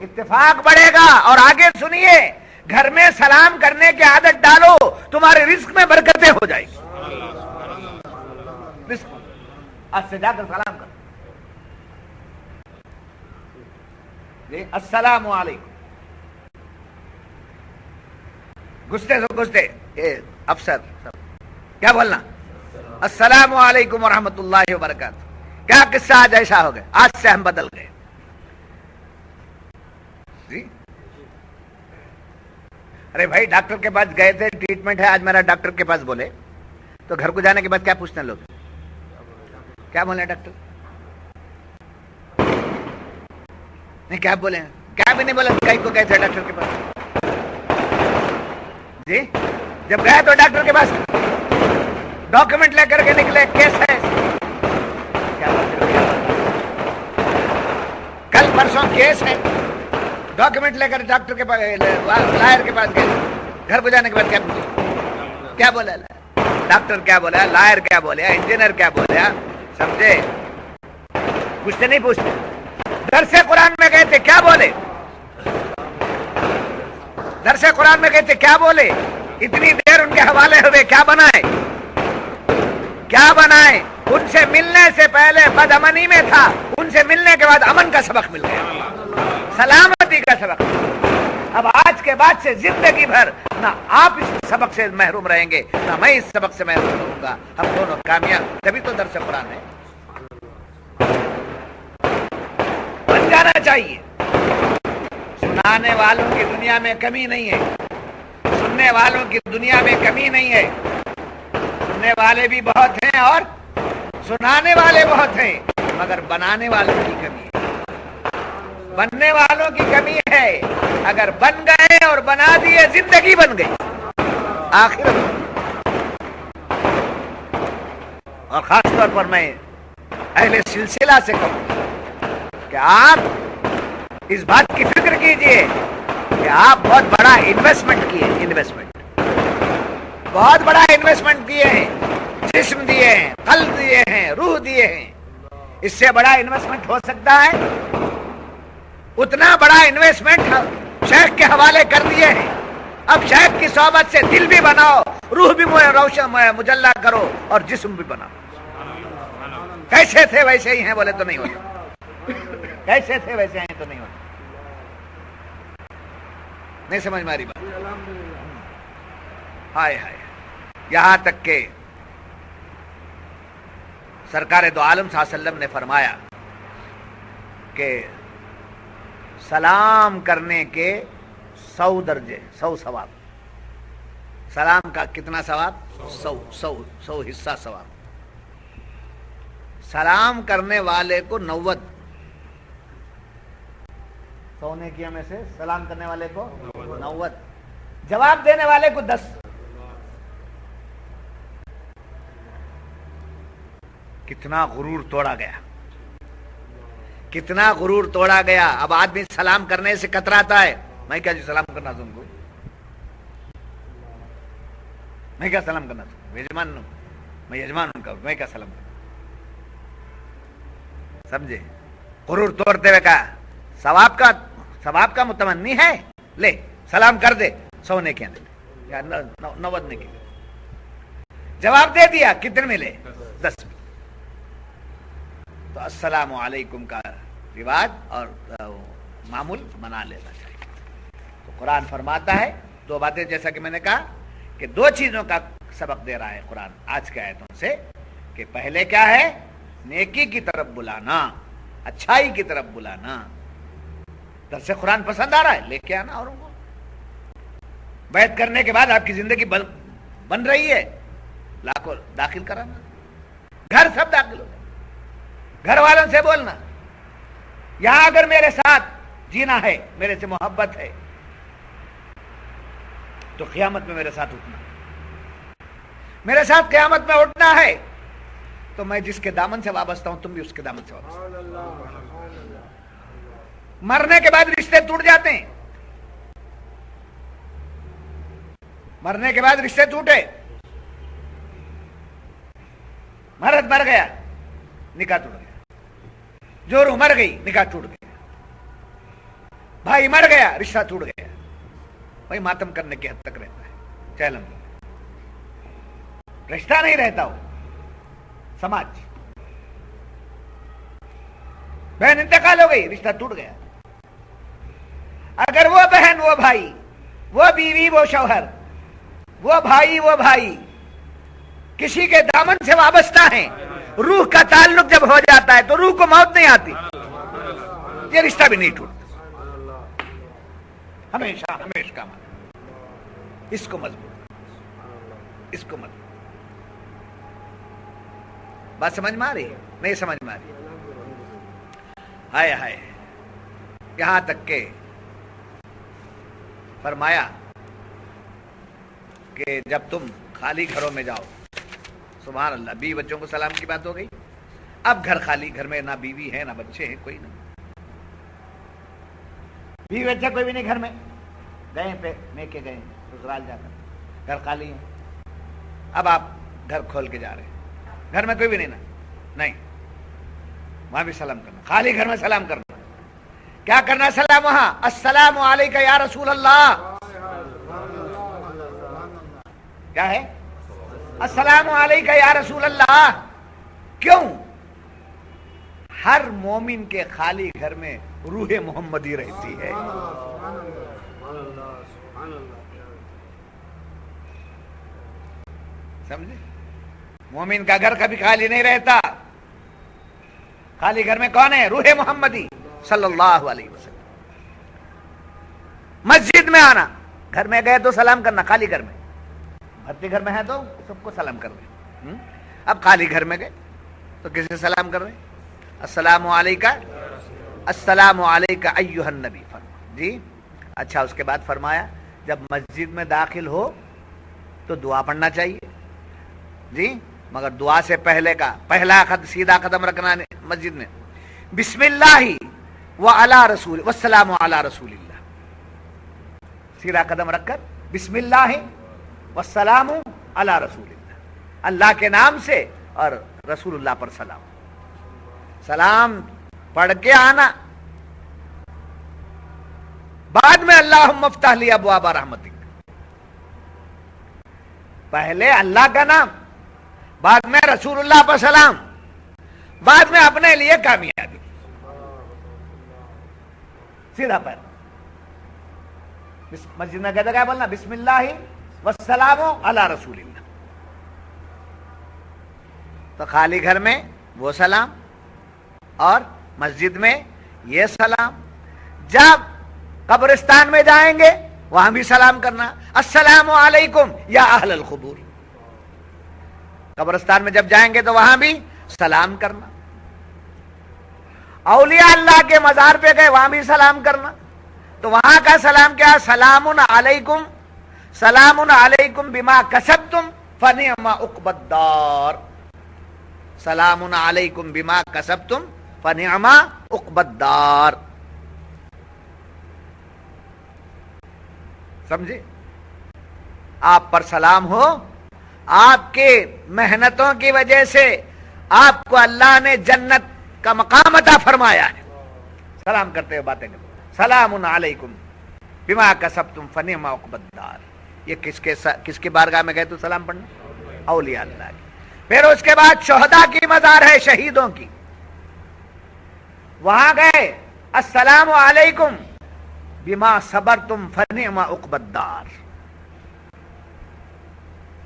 اتفاق بڑھے گا. اور آگے سنیے, گھر میں سلام کرنے کی عادت ڈالو, تمہارے رزق میں برکتیں ہو جائیں گی. آج سے جا کر سلام کرو. جی السلام علیکم. گھستے افسر کیا بولنا, السلام علیکم ورحمۃ اللہ وبرکاتہ. کیا قصہ آج ایسا ہو گیا, آج سے ہم بدل گئے. جی ارے بھائی ڈاکٹر کے پاس گئے تھے, ٹریٹمنٹ ہے, آج میرا ڈاکٹر کے پاس بولے تو گھر کو جانے کے بعد کیا پوچھتے ہیں لوگ, کیا بولے ڈاکٹر, نہیں کیا بولے, کیا بھی نہیں بولا. کئی کو گئے تھے ڈاکٹر کے پاس, جی جب گئے تو ڈاکٹر کے پاس ڈاکومنٹ لے کر کے نکلے, کیس ہے, کیا کل پرسوں کیس ہے, ڈاکومنٹ لے کر ڈاکٹر کے پاس, لائر کے پاس گئے. گھر کو جانے کے بعد کیا پوچھے, کیا بولا ڈاکٹر, کیا بولا لائر, کیا بولے انجینئر, کیا بولے, سمجھے, پوچھتے نہیں پوچھتے. درس قرآن میں گئے تھے, کیا بولے, درس قرآن میں گئے تھے, کیا بولے, اتنی دیر ان کے حوالے ہوئے, کیا بنائے, کیا بنائے. ان سے ملنے سے پہلے بد امنی میں تھا, ان سے ملنے کے بعد امن کا سبق مل گیا, سلامتی کا سبق. اب آج کے بعد سے زندگی بھر نہ آپ اس سبق سے محروم رہیں گے, نہ میں اس سبق سے محروم رہوں گا. ہم دونوں کامیاب. تبھی تو درس قرآن ہے, بن جانا چاہیے. سنانے والوں کی دنیا میں کمی نہیں ہے, سننے والوں کی دنیا میں کمی نہیں ہے. سننے والے بھی بہت ہیں اور سنانے والے بہت ہیں, مگر بنانے والوں کی کمی ہے, بننے والوں کی کمی ہے. اگر بن گئے اور بنا دیے, زندگی بن گئی آخر. اور خاص طور پر میں اہل سلسلہ سے کہوں کہ آپ اس بات کی فکر کیجئے کہ آپ بہت بڑا انویسٹمنٹ کیے, بہت بڑا انویسٹمنٹ کیے ہیں, جسم دیے ہیں, قلب دیے ہیں, روح دیے ہیں. اس سے بڑا انویسٹمنٹ ہو سکتا ہے؟ اتنا بڑا انویسٹمنٹ شیخ کے حوالے کر دیے ہیں. اب شیخ کی صحبت سے دل بھی بناؤ, روح بھی روشن مجلہ کرو, اور جسم بھی بناؤ. کیسے تھے ویسے ہی ہیں بولے تو نہیں ہوتا, کیسے تھے ویسے ہیں تو نہیں ہوتا. نہیں سمجھ ماری بات. ہائے ہائے, یہاں تک کہ سرکار دو عالم صلی اللہ علیہ وسلم نے فرمایا کہ سلام کرنے کے 100 درجے, 100 ثواب. سلام کا کتنا ثواب؟ 100 حصہ ثواب. سلام کرنے والے کو 90, 100 نیکیوں میں سے سلام کرنے والے کو 90, جواب دینے والے کو 10. کتنا غرور توڑا گیا, کتنا غرور توڑا گیا. اب آدمی سلام کرنے سے کتراتا ہے, میں کیا جی سلام کرنا تم کو, میں کیا سلام کرنا تم, یجمان ہوں, میں یجمان ہوں کا, میں کیا سلام کرنا. سمجھے, غرور توڑتے ہوئے کہا ثواب کا متمنی ہے, لے سلام کر دے, 100 نیکیاں دے, یا 90 نیکیاں. جواب دے دیا, کتنے ملے؟ 10. تو السلام علیکم کا رواج اور معمول بنا لینا چاہیے. تو قرآن فرماتا ہے 2 باتیں, جیسا کہ میں نے کہا کہ 2 چیزوں کا سبق دے رہا ہے قرآن آج کے آیتوں سے, کہ پہلے کیا ہے, نیکی کی طرف بلانا, اچھائی کی طرف بلانا. درس قرآن پسند آ رہا ہے, لے کے آنا اوروں کو. بیعت کرنے کے بعد آپ کی زندگی بن رہی ہے, لاکھوں داخل کرانا, گھر سب داخل ہو جائے. گھر والوں سے بولنا, یہاں اگر میرے ساتھ جینا ہے, میرے سے محبت ہے, تو قیامت میں میرے ساتھ اٹھنا. میرے ساتھ قیامت میں اٹھنا ہے تو میں جس کے دامن سے وابستہ ہوں, تم بھی اس کے دامن سے وابستہ. مرنے کے بعد رشتے ٹوٹ جاتے ہیں, مرنے کے بعد رشتے ٹوٹے, مرد مر گیا, نکاح ٹوٹ گیا, جو روح مر گئی, نکاح ٹوٹ گیا. بھائی مر گیا رشتہ ٹوٹ گیا، بھائی ماتم کرنے کی حد تک رہتا ہے، چہلم رشتہ نہیں رہتا ہو سماج. بہن انتقال ہو گئی رشتہ ٹوٹ گیا. اگر وہ بہن وہ بھائی، وہ بیوی وہ شوہر، وہ بھائی کسی کے دامن سے وابستہ ہیں، روح کا تعلق جب ہو جاتا ہے تو روح کو موت نہیں آتی، یہ رشتہ بھی نہیں ٹوٹتا، ہمیشہ ہمیشہ کا مطلب. اس کو مضبوط، اس کو مضبوط. بات سمجھ میں آ رہی ہے؟ نہیں سمجھ میں آ رہی؟ ہائے ہائے، یہاں تک کہ فرمایا کہ جب تم خالی گھروں میں جاؤ، سبحان اللہ، بیوی بچوں کو سلام کی بات ہو گئی. اب گھر خالی، گھر میں نہ بیوی ہے نہ بچے ہیں، کوئی نہیں، بیوی بچہ کوئی بھی نہیں گھر میں، گئے پہ میکے گئے سسرال جا کر، گھر خالی ہے. اب آپ گھر کھول کے جا رہے ہیں، گھر میں کوئی بھی نہیں نا، نہیں، وہاں بھی سلام کرنا، خالی گھر میں سلام کرنا. کیا کرنا سلام وہاں؟ السلام علیکہ یا رسول اللہ. کیا ہے؟ السلام علیکہ یا رسول اللہ. کیوں؟ ہر مومن کے خالی گھر میں روح محمدی رہتی ہے. سمجھے؟ مومن کا گھر کبھی خالی نہیں رہتا. خالی گھر میں کون ہے؟ روح محمدی صلی اللہ علیہ وسلم. مسجد میں آنا، گھر میں گئے تو سلام کرنا، خالی گھر میں، بھرتی گھر میں ہے تو سب کو سلام کر رہے. اب خالی گھر میں گئے تو کسی سلام کر رہے؟ السلام علیکہ، السلام علیکہ ایھا النبی. جی اچھا، اس کے بعد فرمایا جب مسجد میں داخل ہو تو دعا پڑھنا چاہیے. جی مگر دعا سے پہلے کا پہلا سیدھا قدم رکھنا مسجد میں، بسم اللہ وعلی رسول والسلام علی رسول اللہ. سیدھا قدم رکھ کر بسم اللہ والسلام علی رسول اللہ، اللہ کے نام سے اور رسول اللہ پر سلام. سلام پڑھ کے آنا، بعد میں اللہم افتح لی ابواب رحمتک. پہلے اللہ کا نام، بعد میں رسول اللہ پر سلام، بعد میں اپنے لیے کامیابی. سیدھا پر مسجد میں کہتے کیا بولنا؟ بسم اللہ والسلام علی رسول اللہ. تو خالی گھر میں وہ سلام اور مسجد میں یہ سلام. جب قبرستان میں جائیں گے وہاں بھی سلام کرنا، السلام علیکم یا اہل القبور. قبرستان میں جب جائیں گے تو وہاں بھی سلام کرنا. اولیاء اللہ کے مزار پہ گئے وہاں بھی سلام کرنا. تو وہاں کا سلام کیا؟ سلام علیکم، سلام علیکم بما کسبتم فنعم عقبی الدار. سلام علیکم بما کسبتم فنعم عقبی الدار. سمجھے؟ آپ پر سلام ہو، آپ کے محنتوں کی وجہ سے آپ کو اللہ نے جنت کا مقام عطا فرمایا ہے. سلام کرتے ہوئے باتیں کرتے، سلام علیکم بما کسبتم فنعم عقبی الدار. یہ کس کے بارگاہ میں گئے تو سلام پڑھنا؟ اولیاء اللہ کی. پھر اس کے بعد شہداء کی مزار ہے، شہیدوں کی، وہاں گئے السلام علیکم بما صبرتم فنعم عقبی الدار.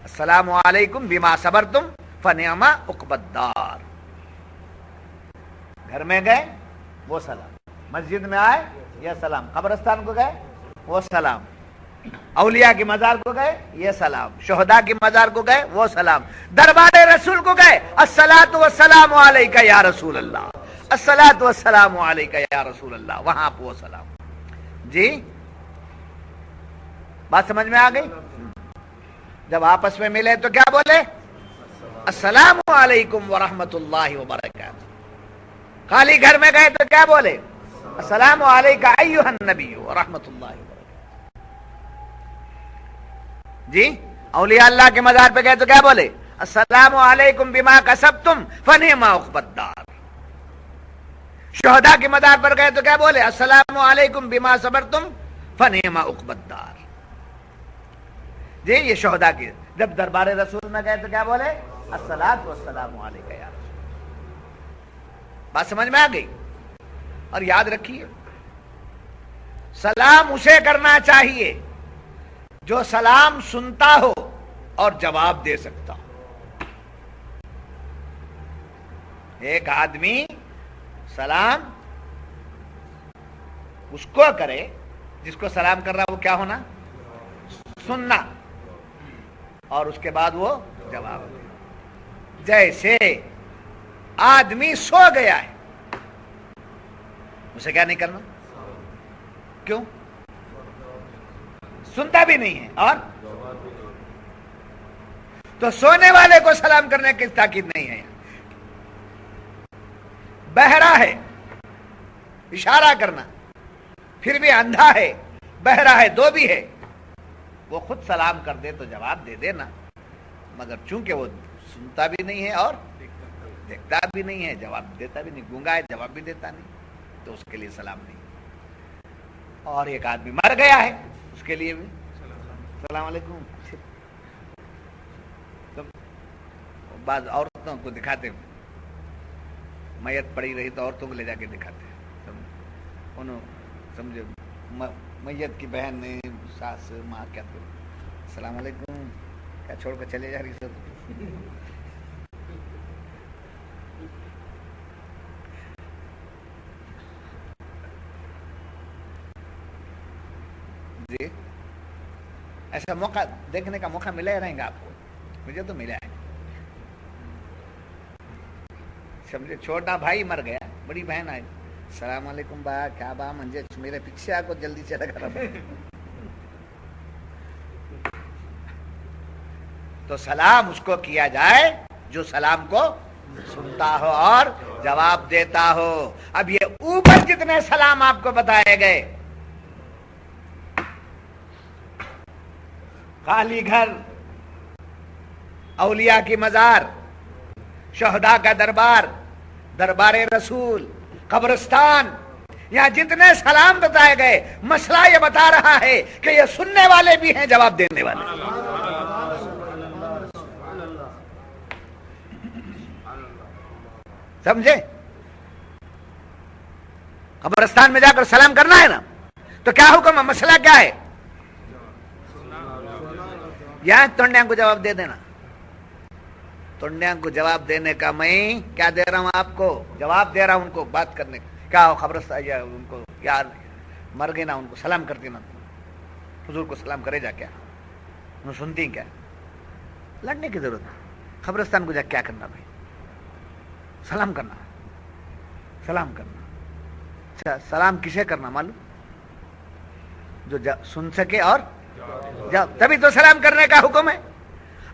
السلام علیکم بما صبرتم فنعم عقبی الدار. گھر میں گئے وہ سلام، مسجد میں آئے یہ سلام، قبرستان کو گئے وہ سلام، اولیاء کی مزار کو گئے یہ سلام، شہداء کی مزار کو گئے وہ سلام، دربار رسول کو گئے الصلاۃ والسلام علیکہ یا رسول اللہ، الصلاۃ والسلام علیکہ یا رسول اللہ، وہاں پہ وہ سلام. جی بات سمجھ میں آ گئی؟ جب آپس میں ملے تو کیا بولے؟ السلام علیکم ورحمۃ اللہ وبرکاتہ. خالی گھر میں گئے تو کیا بولے؟ السلام علیکہ ایھا النبی ورحمۃ اللہ وبرکاتہ. جی اولیاء اللہ کے مزار پہ گئے تو کیا بولے؟ السلام علیکم بما کسبتم فنعم عقبی الدار. شہداء کے مدار پر گئے تو کیا بولے؟ السلام علیکم بما صبرتم فنعم عقبی الدار. جی یہ شہداء کی. جب دربار رسول میں گئے تو کیا بولے؟ الصلاۃ والسلام علیک یا رسول. بات سمجھ میں آ گئی؟ اور یاد رکھیے سلام اسے کرنا چاہیے جو سلام سنتا ہو اور جواب دے سکتا ہو. ایک آدمی سلام اس کو کرے جس کو سلام کر رہا وہ کیا ہونا؟ سننا، اور اس کے بعد وہ جواب دے. جیسے آدمی سو گیا ہے اسے کیا نہیں کرنا؟ کیوں؟ سنتا بھی نہیں ہے اور تو سونے والے کو سلام کرنے کی تاکید نہیں ہے. بہرا ہے اشارہ کرنا، پھر بھی اندھا ہے بہرا ہے دو بھی ہے، وہ خود سلام کر دے تو جواب دے دینا، مگر چونکہ وہ سنتا بھی نہیں ہے اور دیکھتا بھی نہیں ہے جواب دیتا بھی نہیں، گونگا ہے جواب بھی دیتا نہیں، تو اس کے لیے سلام نہیں. اور ایک آدمی مر گیا ہے اس کے لیے بھی السلام علیکم. بعض عورتوں کو دکھاتے میت پڑی رہی تو عورتوں کو لے جا کے دکھاتے انہوں سمجھے میت کی بہن نے ساس ماں کیا تو السلام علیکم کیا چھوڑ کر چلے جا رہی سب. جی ایسا موقع دیکھنے کا موقع ملا رہیں گا آپ کو، مجھے تو ملا ہے. سمجھے چھوٹا بھائی مر گیا، بڑی بہن آئی السلام علیکم با کیا با منجے میرے پیچھے آ کو جلدی چلا کر. تو سلام اس کو کیا جائے جو سلام کو سنتا ہو اور جواب دیتا ہو. اب یہ اوپر جتنے سلام آپ کو بتائے گئے، خالی گھر، اولیاء کی مزار، شہداء کا دربار، دربار رسول، قبرستان، یہاں جتنے سلام بتائے گئے مسئلہ یہ بتا رہا ہے کہ یہ سننے والے بھی ہیں جواب دینے والے. سمجھے؟ قبرستان میں جا کر سلام کرنا ہے نا، تو کیا حکم ہے؟ مسئلہ کیا ہے؟ یہاں تنڈیاں کو جواب دے دینا. تنڈیاں کو جواب دینے کا میں کیا دے رہا ہوں آپ کو؟ جواب دے رہا ہوں ان کو بات کرنے کا. کیا خبرستان یا ان کو یار مر گئے نا ان کو سلام کرتی نا، حضور کو سلام کرے جا کیا انہوں سنتی کیا؟ لڑنے کی ضرورت نہیں. قبرستان کو جا کیا کرنا بھائی؟ سلام کرنا. سلام کرنا اچھا سلام کسے کرنا معلوم؟ جو سن سکے اور تبھی تو سلام کرنے کا حکم ہے.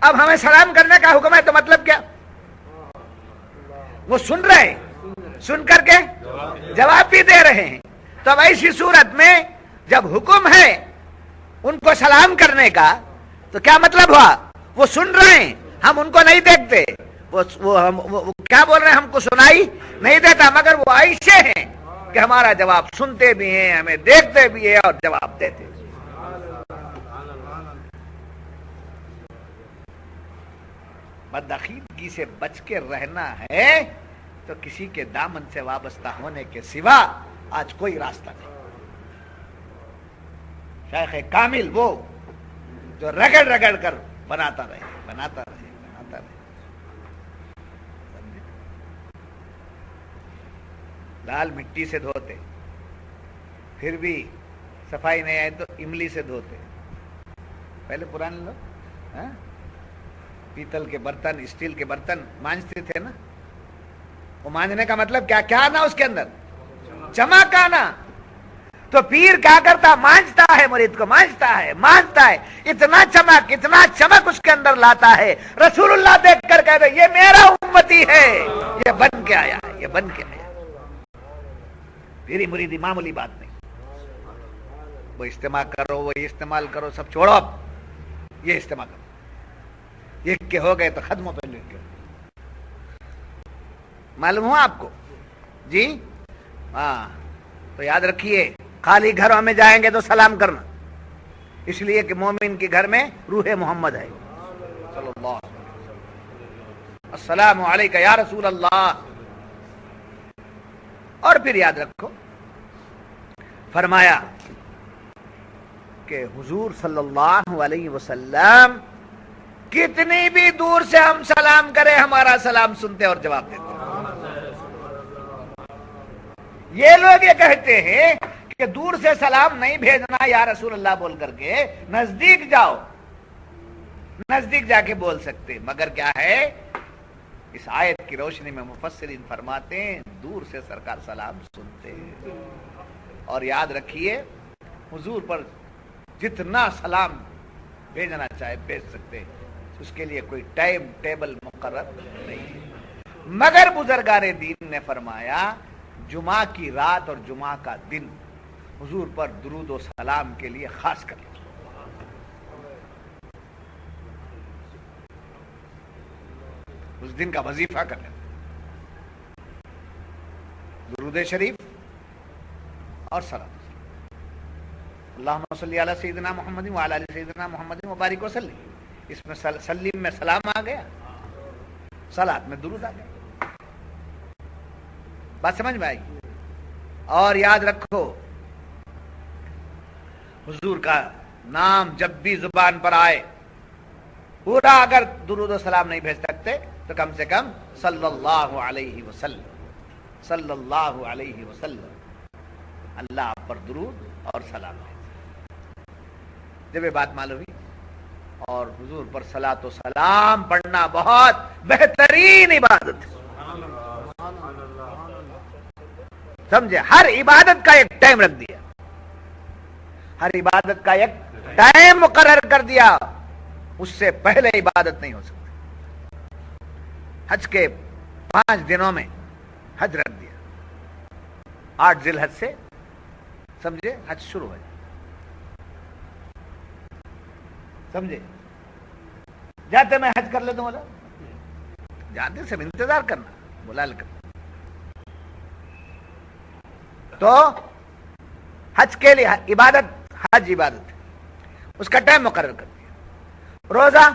اب ہمیں سلام کرنے کا حکم ہے تو مطلب کیا؟ وہ سن رہے ہیں، سن کر کے جواب بھی دے رہے ہیں. تو اب ایسی صورت میں جب حکم ہے ان کو سلام کرنے کا تو کیا مطلب ہوا؟ وہ سن رہے ہیں، ہم ان کو نہیں دیکھتے، وہ کیا بول رہے ہیں ہم کو سنائی نہیں دیتا، مگر وہ ایسے ہیں کہ ہمارا جواب سنتے بھی ہیں، ہمیں دیکھتے بھی ہیں اور جواب دیتے. بدعقیدگی سے بچ کے رہنا ہے تو کسی کے دامن سے وابستہ ہونے کے سوا آج کوئی راستہ نہیں. شیخ کامل وہ جو رگڑ رگڑ کر بناتا رہے. لال مٹی سے دھوتے، پھر بھی صفائی نہیں آئے تو املی سے دھوتے. پہلے پرانے لوگ پیتل کے برتن، اسٹیل کے برتن مانجتے تھے نا. وہ مانجنے کا مطلب کیا کیا آنا اس کے اندر؟ چمک آنا. تو پیر کیا کرتا؟ مانجتا ہے، مرید کو مانجتا ہے، اتنا چمک اس کے اندر لاتا ہے. رسول اللہ دیکھ کر کہتے یہ میرا امتی ہے، یہ بن کے آیا ہے، یہ بن کے آیا. پیری مریدی معمولی بات نہیں. وہ اجتماع کرو، وہ استعمال کرو، سب چھوڑو. اب یہ استعمال کرو، یہ کہ ہو گئے تو ختم ہو. پہلے معلوم ہوا آپ کو؟ جی ہاں تو یاد رکھیے خالی گھروں میں جائیں گے تو سلام کرنا، اس لیے کہ مومن کے گھر میں روح محمد ہے صلی اللہ علیہ وسلم، السلام علیکہ یا رسول اللہ۔ اور پھر یاد رکھو فرمایا کہ حضور صلی اللہ علیہ وسلم کتنی بھی دور سے ہم سلام کریں ہمارا سلام سنتے اور جواب دیتے۔ یہ لوگ یہ کہتے ہیں کہ دور سے سلام نہیں بھیجنا یا رسول اللہ بول کر کے، نزدیک جاؤ، نزدیک جا کے بول سکتے، مگر کیا ہے اس آیت کی روشنی میں مفسرین فرماتے ہیں دور سے سرکار سلام سنتے ہیں۔ اور یاد رکھیے حضور پر جتنا سلام بھیجنا چاہے بھیج سکتے، اس کے لیے کوئی ٹائم ٹیبل مقرر نہیں ہے، مگر بزرگان دین نے فرمایا جمعہ کی رات اور جمعہ کا دن حضور پر درود و سلام کے لیے خاص کر اس دن کا وظیفہ کر لیتے، درود شریف اور صلاۃ اللہم صلی علی سیدنا محمد وعلی آل سیدنا محمد وبارک وسلم۔ اس میں سلیم میں سلام آ گیا، صلاۃ میں درود آ گیا، بات سمجھ میں آئی۔ اور یاد رکھو حضور کا نام جب بھی زبان پر آئے پورا اگر درود و سلام نہیں بھیج سکتے تو کم سے کم صلی اللہ علیہ وسلم، صلی اللہ علیہ وسلم، اللہ پر درود اور سلام بھیج۔ جب یہ بات معلوم ہوئی، اور حضور پر صلاۃ و سلام پڑھنا بہت بہترین عبادت ہے، سمجھے، ہر عبادت کا ایک ٹائم رکھ دیا، ہر عبادت کا ایک ٹائم مقرر کر دیا، اس سے پہلے عبادت نہیں ہو سکتی۔ حج کے 5 دنوں میں حج رکھ دیا، 8 ذی الحج سے سمجھے حج شروع ہو جائے، سمجھے، جاتے میں حج کر لیتا ہوں، بولا جاتے سب انتظار کرنا، بلا کرنا، تو حج کے لیے عبادت، حج عبادت ہے، اس کا ٹائم مقرر کر دیا۔ روزہ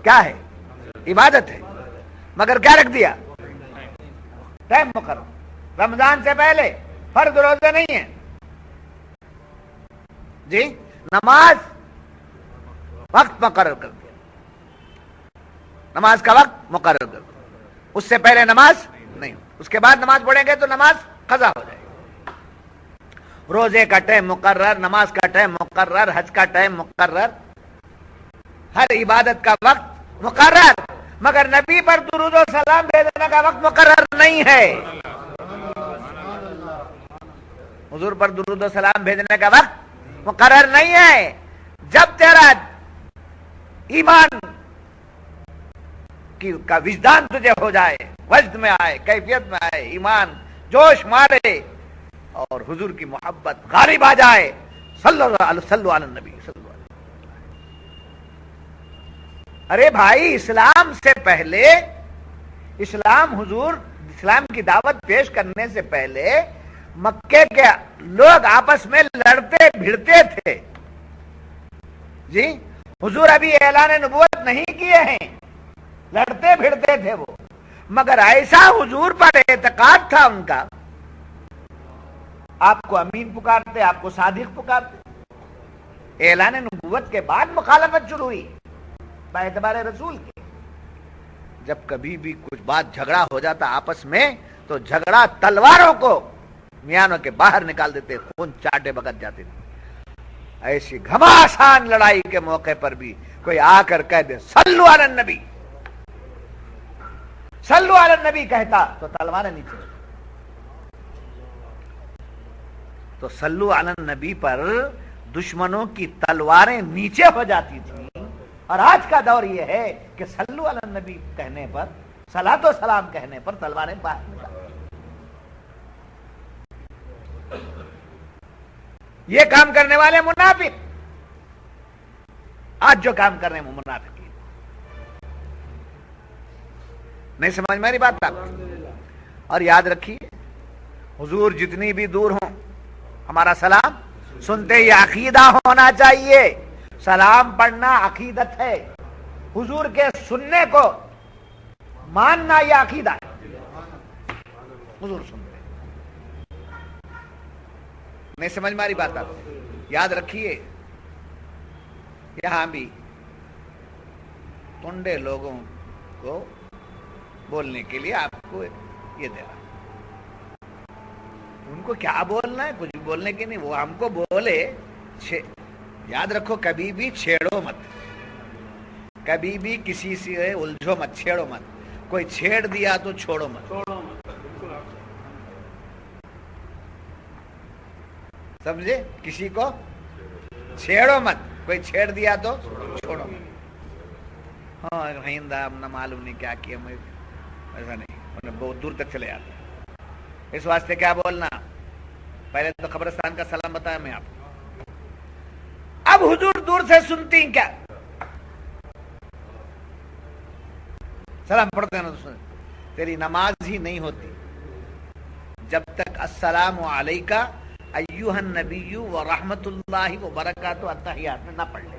کیا ہے؟ عبادت ہے، مگر کیا رکھ دیا؟ ٹائم مقرر۔ رمضان سے پہلے فرض روزے نہیں ہیں جی، نماز وقت مقرر کر دیا، نماز کا وقت مقرر کر دیا، اس سے پہلے نماز نہیں، اس کے بعد نماز پڑھیں گے تو نماز قضا ہو جائے گی۔ روزے کا ٹائم مقرر، نماز کا ٹائم مقرر، حج کا ٹائم مقرر، ہر عبادت کا وقت مقرر، مگر نبی پر درود و سلام بھیجنے کا وقت مقرر نہیں ہے، حضور پر درود و سلام بھیجنے کا وقت مقرر نہیں ہے۔ جب تیرا ایمان کا وجدان تجھے ہو جائے، وجد میں آئے، کیفیت میں آئے، ایمان جوش مارے اور حضور کی محبت غالب آ جائے، صلی اللہ علیہ نبی صلی اللہ علیہ وسلم۔ ارے بھائی، اسلام سے پہلے، اسلام کی دعوت پیش کرنے سے پہلے مکے کے لوگ آپس میں لڑتے بھیڑتے تھے جی، حضور ابھی اعلان نبوت نہیں کیے ہیں، لڑتے بھیڑتے تھے وہ، مگر ایسا حضور پر اعتقاد تھا ان کا، آپ کو امین پکارتے، آپ کو صادق پکارتے۔ اعلان نبوت کے بعد مخالفت شروع ہوئی باعتبار رسول کے۔ جب کبھی بھی کچھ بات جھگڑا ہو جاتا آپس میں تو جھگڑا تلواروں کو میانوں کے باہر نکال دیتے، خون چاٹے بغت جاتے تھے۔ ایسی گھماسان لڑائی کے موقع پر بھی کوئی آ کر کہہ دے صلو علی النبی، صلو علی النبی کہتا تو تلواریں نیچے، تو صلو علی النبی پر دشمنوں کی تلواریں نیچے ہو جاتی تھیں، اور آج کا دور یہ ہے کہ صلو علی النبی کہنے پر، صلاۃ و سلام کہنے پر تلواریں باہر نکالتی۔ یہ کام کرنے والے منافق، آج جو کام کر رہے ہیں وہ منافق، نہیں سمجھ میری بات آپ؟ اور یاد رکھیے حضور جتنی بھی دور ہوں ہمارا سلام سنتے. یہ عقیدہ ہونا چاہیے. سلام پڑھنا عقیدت ہے. حضور کے سننے کو ماننا یہ عقیدہ ہے. حضور سنتے نہیں. سمجھ ماری بات آپ یاد رکھیے. یہاں بھی ٹنڈے لوگوں کو بولنے کے لیے آپ کو یہ دے رہا. ان کو کیا بولنا ہے؟ کچھ بولنے کے نہیں. وہ ہم کو بولے. یاد رکھو کبھی بھی چھیڑو مت. کبھی بھی کسی سے الجھو مت, چھیڑو مت. کوئی چھیڑ دیا تو چھوڑو مت. سمجھے؟ کسی کو چھیڑو مت. کوئی چھیڑ دیا تو چھوڑو مت. ہاں ہندا ہم نہ معلوم نہیں کیا کیا. ایسا نہیں, بہت دور تک چلے جاتے. اس واسطے کیا بولنا؟ پہلے تو قبرستان کا سلام بتایا میں آپ کو. اب حضور دور سے سنتی کیا سلام پڑھتے ہیں نا. تیری نماز ہی نہیں ہوتی جب تک السلام علیکہ ایھا النبی و رحمت اللہ و برکاتہ التحیات میں نہ پڑھ لے.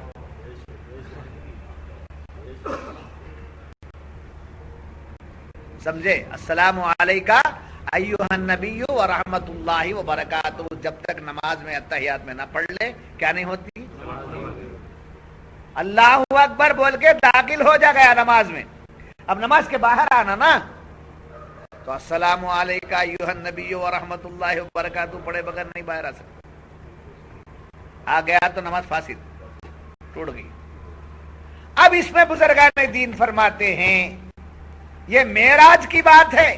سمجھے؟ السلام علیکہ ایھا النبی و رحمت اللہ و برکاتہ جب تک نماز میں التحیات میں نہ پڑھ لے کیا نہیں ہوتی؟ اللہ اکبر بول کے داخل ہو جا گیا نماز میں. اب نماز کے باہر آنا نا تو السلام علیکہ ایھا النبی و رحمت اللہ و برکاتہ پڑھے بغیر نہیں باہر آ سکتا. آ گیا تو نماز فاسد, ٹوٹ گئی. اب اس میں بزرگان دین فرماتے ہیں یہ معراج کی بات ہے.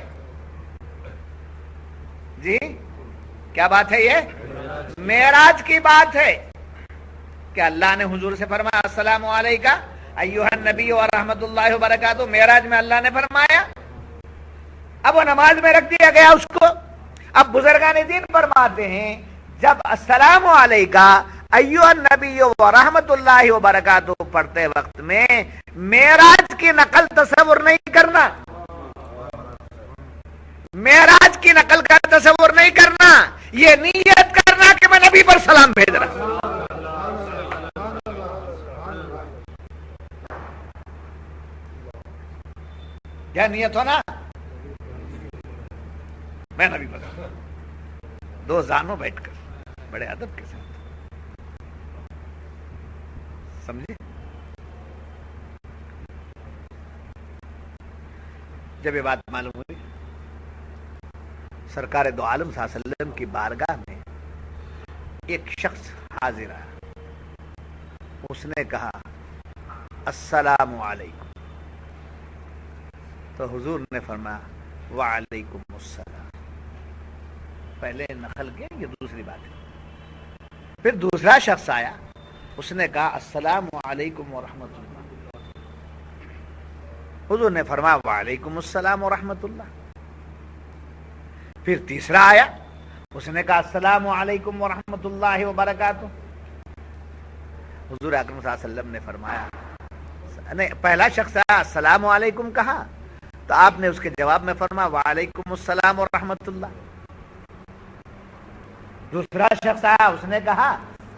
جی کیا بات ہے؟ یہ معراج کی بات ہے کہ اللہ نے حضور سے فرمایا السلام علیکہ ایھا النبی و رحمت اللہ وبرکاتہ. معراج میں اللہ نے فرمایا. اب وہ نماز میں رکھ دیا گیا اس کو. اب بزرگان دین فرماتے ہیں جب السلام علیکہ ایھا النبی و رحمت اللہ وبرکاتہ پڑھتے وقت میں معراج کی نقل تصور نہیں کرنا. معراج کی نقل کا تصور نہیں کرنا. یہ نیت کرنا کہ میں نبی پر سلام بھیج رہا ہوں. کیا نیت ہونا؟ میں نبی پر دو زانوں بیٹھ کر بڑے ادب کے ساتھ. سمجھے؟ جب یہ بات معلوم ہوئی سرکار دو عالم صلی اللہ علیہ وسلم کی بارگاہ میں ایک شخص حاضر آیا. اس نے کہا السلام علیکم. تو حضور نے فرمایا وعلیکم السلام. پہلے نقل کے یہ دوسری بات ہے. پھر دوسرا شخص آیا. اس نے کہا السلام علیکم ورحمۃ اللہ. حضور نے فرمایا وعلیکم السلام ورحمۃ اللہ. پھر تیسرا آیا. اس نے کہا السلام علیکم ورحمۃ اللہ وبرکاتہ. حضور اکرم صلی اللہ علیہ وسلم نے فرمایا نہیں, پہلا شخص آیا السلام علیکم کہا تو آپ نے اس کے جواب میں فرمایا وعلیکم السلام ورحمۃ اللہ. دوسرا شخص آیا. اس نے کہا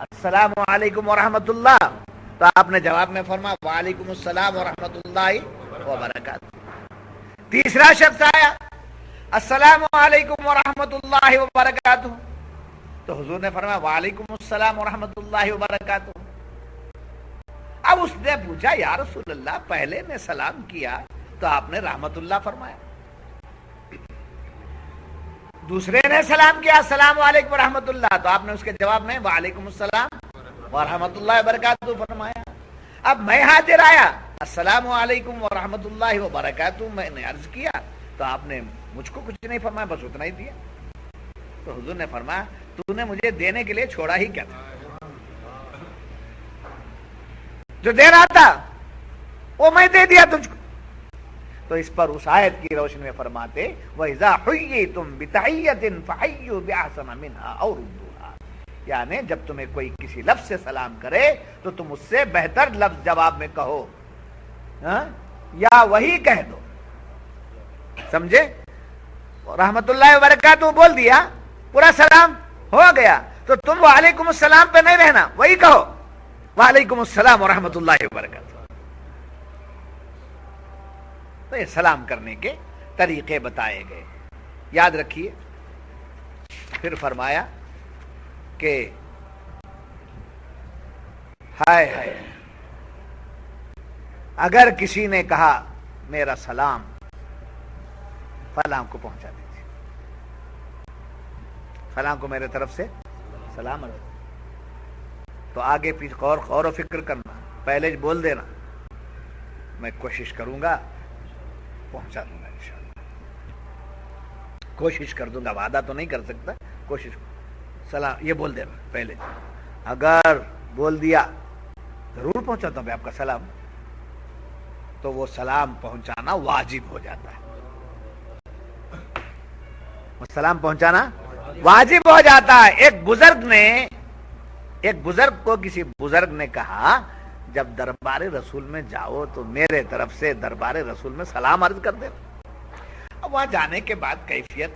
السلام علیکم ورحمۃ اللہ تو آپ نے جواب میں فرمایا وعلیکم السلام ورحمۃ اللہ وبرکاتہ. تیسرا شخص آیا السلام علیکم ورحمۃ اللہ وبرکاتہ تو حضور نے فرمایا وعلیکم السلام ورحمۃ اللہ وبرکاتہ. اب اس نے پوچھا یا رسول اللہ پہلے نے سلام کیا تو آپ نے رحمت اللہ فرمایا, دوسرے نے سلام کیا السلام علیکم ورحمۃ اللہ تو آپ نے اس کے جواب میں وعلیکم السلام ورحمۃ اللہ وبرکاتہ فرمایا. اب میں حاضر آیا السلام علیکم ورحمۃ اللہ وبرکاتہ میں نے عرض کیا تو آپ نے مجھ کو کچھ نہیں فرمایا, بس اتنا ہی دیا. تو حضور نے فرمایا تو نے مجھے دینے کے لیے چھوڑا ہی کیا تھا؟ جو دے رہا تھا وہ میں دے دیا تجھ کو. تو اس پر اس آیت کی روشنی میں فرماتے وَإِذَا حُيِّيتُم بِتَحِيَّةٍ فَحَيُّوا بِأَحْسَنَ مِنْهَا أَوْ رُدُّوهَا. یعنی جب تمہیں کوئی کسی لفظ سے سلام کرے تو تم اس سے بہتر لفظ جواب میں کہو یا وہی کہہ دو. سمجھے؟ رحمت اللہ وبرکاتہ بول دیا, پورا سلام ہو گیا, تو تم وعلیکم السلام پہ نہیں رہنا, وہی کہو وعلیکم السلام ورحمۃ اللہ وبرکاتہ. تو یہ سلام کرنے کے طریقے بتائے گئے, یاد رکھیے. پھر فرمایا کہ ہائے ہائے, اگر کسی نے کہا میرا سلام فلاں کو پہنچا دیجیے, فلاں کو میرے طرف سے سلام علیکم, تو آگے پیچھے غور و فکر کرنا, پہلے بول دینا میں کوشش کروں گا پہنچا دوں گا انشاءاللہ, کوشش کر دوں گا, وعدہ تو نہیں کر سکتا, کوشش سلام یہ بول دینا پہلے. اگر بول دیا ضرور پہنچاتا ہوں میں آپ کا سلام, تو وہ سلام پہنچانا واجب ہو جاتا ہے, وہ سلام پہنچانا واجب ہو جاتا ہے. ایک بزرگ کو کسی بزرگ نے کہا جب دربار رسول میں جاؤ تو میرے طرف سے دربار رسول میں سلام عرض کر دے. اب وہاں جانے کے بعد کیفیت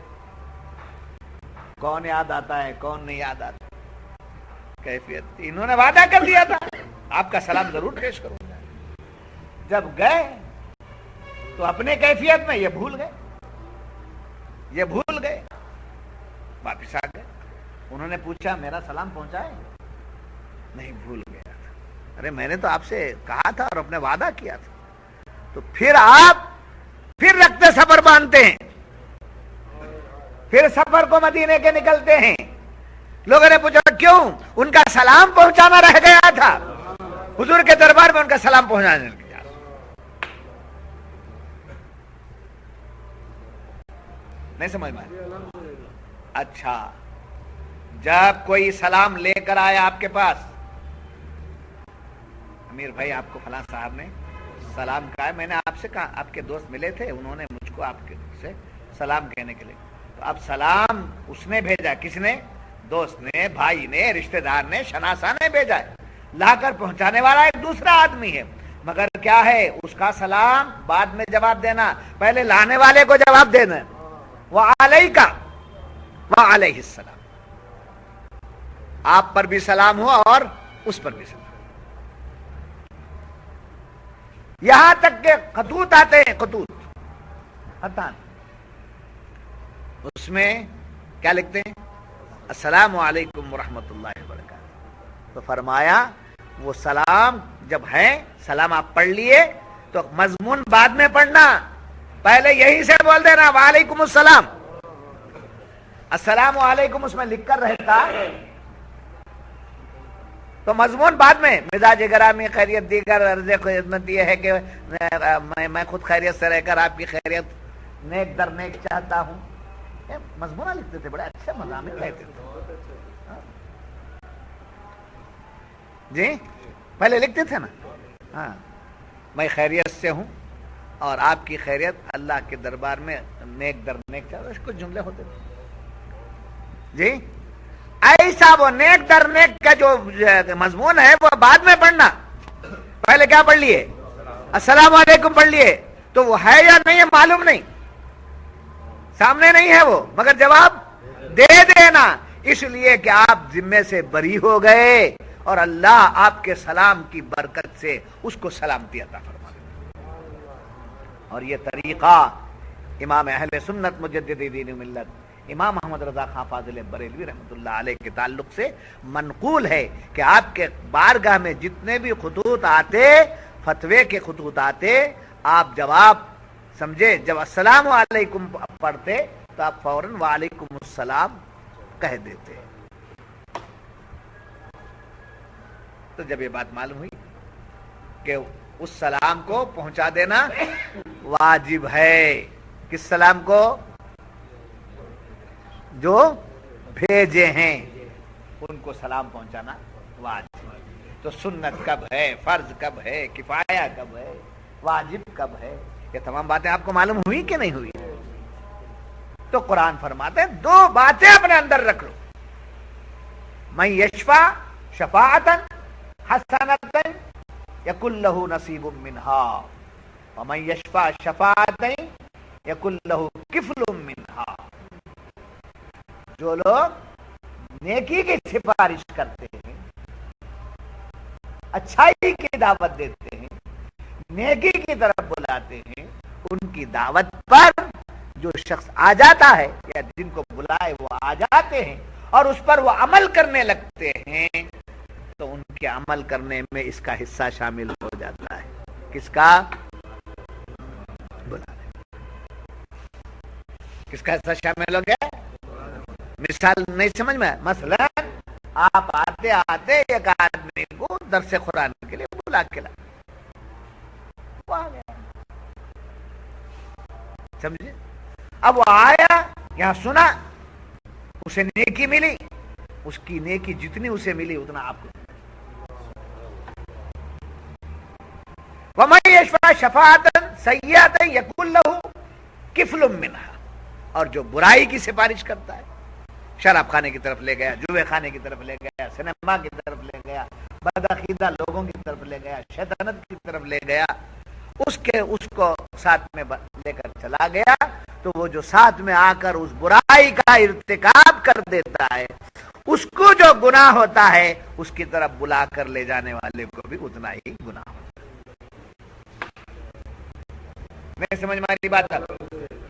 کون یاد آتا ہے کون نہیں یاد آتا, کیفیت انہوں نے وعدہ کر دیا تھا آپ کا سلام ضرور پیش کروں گا, جب گئے تو اپنے کیفیت میں یہ بھول گئے, واپس آ گئے. انہوں نے پوچھا میرا سلام پہنچائے, نہیں بھول گیا تھا, ارے میں نے تو آپ سے کہا تھا اور اپنے وعدہ کیا تھا. تو پھر آپ پھر رکھتے سفر باندھتے ہیں, پھر سفر کو مدینے کے نکلتے ہیں. لوگوں نے پوچھا کیوں, ان کا سلام پہنچانا رہ گیا تھا, حضور کے دربار میں ان کا سلام پہنچانے لگا. نہیں سمجھ میں, اچھا جب کوئی سلام لے کر آیا آپ کے پاس, امیر بھائی آپ کو فلاں صاحب نے سلام کہا, میں نے آپ سے کہا آپ کے دوست ملے تھے, انہوں نے مجھ کو آپ کے سے سلام کہنے کے لیے, تو اب سلام اس نے بھیجا, کس نے, دوست نے, بھائی نے, رشتہ دار نے, شناسا نے بھیجا ہے, لا کر پہنچانے والا ایک دوسرا آدمی ہے, مگر کیا ہے اس کا سلام بعد میں جواب دینا, پہلے لانے والے کو جواب دینا. وعلیکا وعلیہ السلام, آپ پر بھی سلام ہوا اور اس پر بھی سلام. یہاں تک کہ خطوط آتے ہیں, خطان, اس میں کیا لکھتے ہیں, السلام علیکم ورحمۃ اللہ وبرکاتہ. تو فرمایا وہ سلام جب ہے, سلام آپ پڑھ لیے تو مضمون بعد میں پڑھنا, پہلے یہی سے بول دینا وعلیکم السلام. السلام علیکم اس میں لکھ کر رہتا تو مضمون بعد میں, مزاج گرامی خیریت دیگر عرض خدمت یہ ہے کہ میں خود خیریت سے رہ کر آپ کی خیریت نیک در نیک چاہتا ہوں. مضمون لکھتے تھے, بڑے اچھے مضامین لکھتے تھے جی, پہلے لکھتے تھے نا, ہاں میں خیریت سے ہوں اور آپ کی خیریت اللہ کے دربار میں نیک در نیک چاہتا, اس کو جملے ہوتے تھے جی. ایسا وہ نیک در نیک کا جو مضمون ہے وہ بعد میں پڑھنا, پہلے کیا پڑھ لیے, السلام علیکم پڑھ لیے, تو وہ ہے یا نہیں ہے معلوم نہیں, سامنے نہیں ہے وہ, مگر جواب دے دینا, اس لیے کہ آپ ذمے سے بری ہو گئے اور اللہ آپ کے سلام کی برکت سے اس کو سلامتی عطا فرما دے. اور یہ طریقہ امام اہل سنت مجدد دین ملت امام محمد رضا خان فاضل بریلوی رحمۃ اللہ علیہ کے تعلق سے منقول ہے کہ آپ کے بارگاہ میں جتنے بھی خطوط آتے, فتوے کے خطوط آتے, آپ جواب سمجھے, جب السلام علیکم پڑھتے تو آپ فوراً وعلیکم السلام کہہ دیتے. تو جب یہ بات معلوم ہوئی کہ اس سلام کو پہنچا دینا واجب ہے, کس سلام کو, جو بھیجے ہیں ان کو سلام پہنچانا واجب. تو سنت کب ہے, فرض کب ہے, کفایہ کب ہے, واجب کب ہے, یہ تمام باتیں آپ کو معلوم ہوئی کہ نہیں ہوئی. تو قرآن فرماتے ہیں دو باتیں اپنے اندر رکھ لو, من یشفع شفاعۃ حسنۃ یکن لہ نصیب منہا ومن یشفع شفاعۃ یکن لہ کفل منہا. منها، جو لوگ نیکی کی سفارش کرتے ہیں، اچھائی کی دعوت دیتے ہیں، نیکی کی طرف بلاتے ہیں، ان کی دعوت پر جو شخص آ جاتا ہے یا جن کو بلائے وہ آ جاتے ہیں اور اس پر وہ عمل کرنے لگتے ہیں تو ان کے عمل کرنے میں اس کا حصہ شامل ہو جاتا ہے. کس کا؟ بلانے. کس کا حصہ شامل ہو گیا؟ مثال نہیں سمجھ میں؟ مثلا آپ آتے آتے ایک آدمی کو درس قرآن کے لیے بلا کے لا، وہ آ گیا، سمجھے؟ اب وہ آیا، یہاں سنا، اسے نیکی ملی، اس کی نیکی جتنی اسے ملی اتنا آپ کو. وَمَن يَشْفَعْ شَفَاعَةً سَيِّئَةً يَكُن لَّهُ كِفْلٌ مِّنْهَا، اور جو برائی کی سفارش کرتا ہے، شراب خانے کی طرف لے گیا، جوے خانے کی طرف لے گیا، سنیما کی طرف لے گیا، بدعقیدہ لوگوں کی طرف لے گیا، شیطانت کی طرف لے گیا، اس کو ساتھ میں لے کر چلا گیا، تو وہ جو ساتھ میں آ کر اس برائی کا ارتکاب کر دیتا ہے، اس کو جو گناہ ہوتا ہے اس کی طرف بلا کر لے جانے والے کو بھی اتنا ہی گناہ ہوتا ہے. نہیں سمجھ میں آ رہی بات؟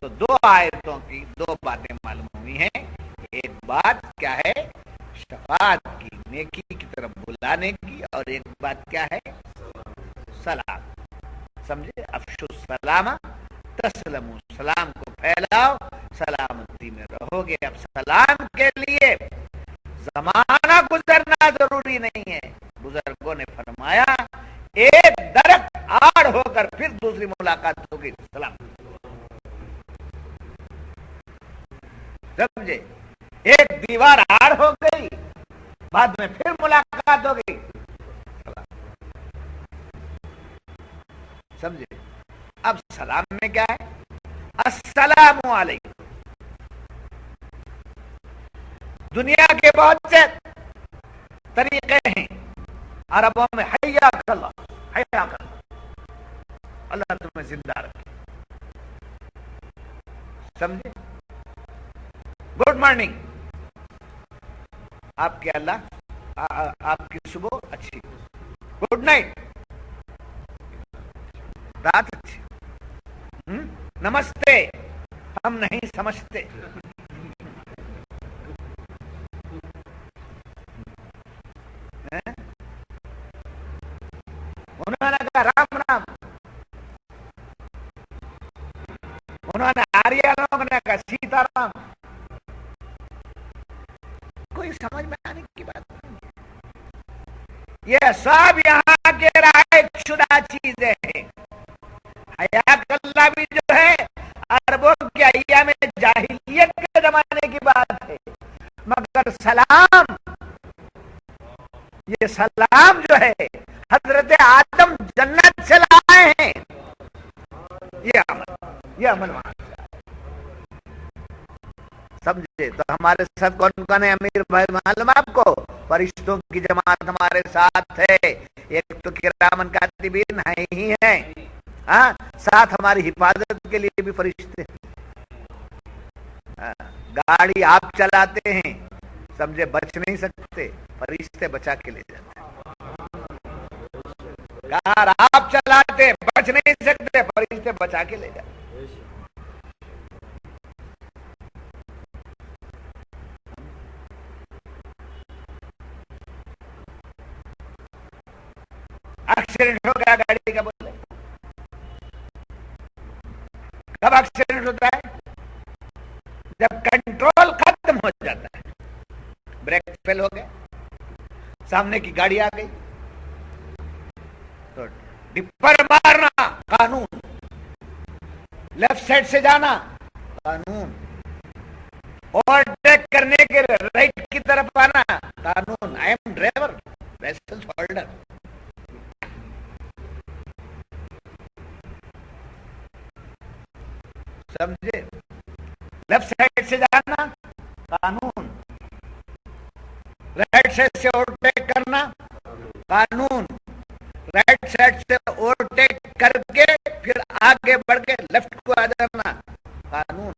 تو دو آیتوں کی دو باتیں معلوم ہوئی ہیں. ایک بات کیا ہے؟ شفاعت کی، نیکی کی طرف بلانے کی، اور ایک بات کیا ہے؟ سلام. سمجھے؟ افشو السلام تسلموا، سلام کو پھیلاؤ، سلامتی میں رہو گے. اب سلام کے لیے زمانہ گزرنا ضروری نہیں ہے. بزرگوں نے فرمایا ایک درخت آڑ ہو کر پھر دوسری ملاقات ہوگی، سلام. سمجھے؟ ایک دیوار آڑ ہو گئی، بعد میں پھر ملاقات ہو گئی، سمجھے؟ اب سلام میں کیا ہے؟ السلام علیکم. دنیا کے بہت سے طریقے ہیں. عربوں میں حیاک اللہ، حیاک اللہ، اللہ تمہیں زندہ رکھے، سمجھے؟ گڈ مارننگ، آپ کے اللہ آپ کی صبح اچھی، گڈ نائٹ، رات اچھی، نمستے ہم نہیں سمجھتے، انہوں نے کہا رام رام، انہوں نے آریانوں نے کہا سیتا رام. کوئی سمجھ میں آنے کی بات نہیں. یہ سب یہاں کے رائج شدہ چیزیں ہیں. حیاک اللہ بھی جو ہے عربوں کے ایام جاہلیت کے زمانے کی بات ہے، مگر سلام، یہ سلام جو ہے حضرت آدم جنت سے لائے ہیں. یہ عمل سمجھے؟ تو ہمارے ساتھ کون کون ہے امیر بھائی معلوم آپ کو؟ فرشتوں کی جماعت ہمارے ساتھ ہے. ایک تو کرامن کاتبین ہیں ہی ہیں، ہاں، ساتھ ہماری حفاظت کے لیے بھی فرشتے. گاڑی آپ چلاتے ہیں، سمجھے، بچ نہیں سکتے، فرشتے بچا کے لے جاتے ہیں. کار آپ چلاتے بچ نہیں سکتے، فرشتے بچا کے لے جاتے. ایکسیڈنٹ ہو گیا گاڑی کا، بولے کب ایکسیڈنٹ ہوتا ہے؟ جب کنٹرول ختم ہو جاتا ہے، بریک فیل ہو گیا، سامنے کی گاڑی آ گئی تو ڈپر مارنا قانون، لیفٹ سائڈ سے جانا قانون، اوورٹیک کرنے کے رائٹ کی طرف آنا قانون. I am driver, license holder. سمجھے؟ لیفٹ سائڈ سے جانا قانون، رائٹ سائڈ سے اوورٹیک کرنا قانون، رائٹ سائڈ سے اوورٹیک کر کے پھر آگے بڑھ کے لیفٹ کو آ جانا قانون.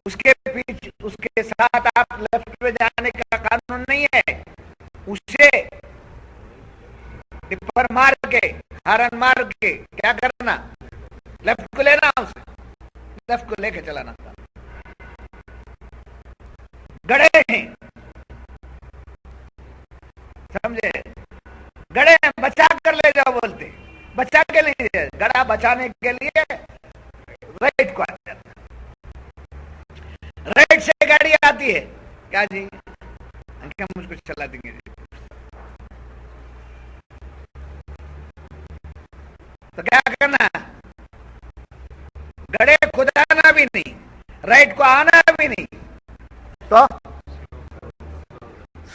اس کے پیچھے اس کے ساتھ آپ لیفٹ پہ جانے کا قانون نہیں ہے. اسے ٹپر مار کے ہارن مار کے کیا کرنا, لیفٹ کو لینا, اسے لیفٹ کو لے کے چلانا. گڑے ہیں سمجھے, گڑے ہیں بچا کر لے جاؤ بولتے, بچا کے لیے گڑا بچانے کے لیے رائٹ کو آ جاتا, رائٹ سے گاڑی آتی ہے کیا جی ہم مجھ کو چلا دیں گے جی, تو کیا کرنا, گڑے خود آنا بھی نہیں, رائٹ کو آنا بھی نہیں, تو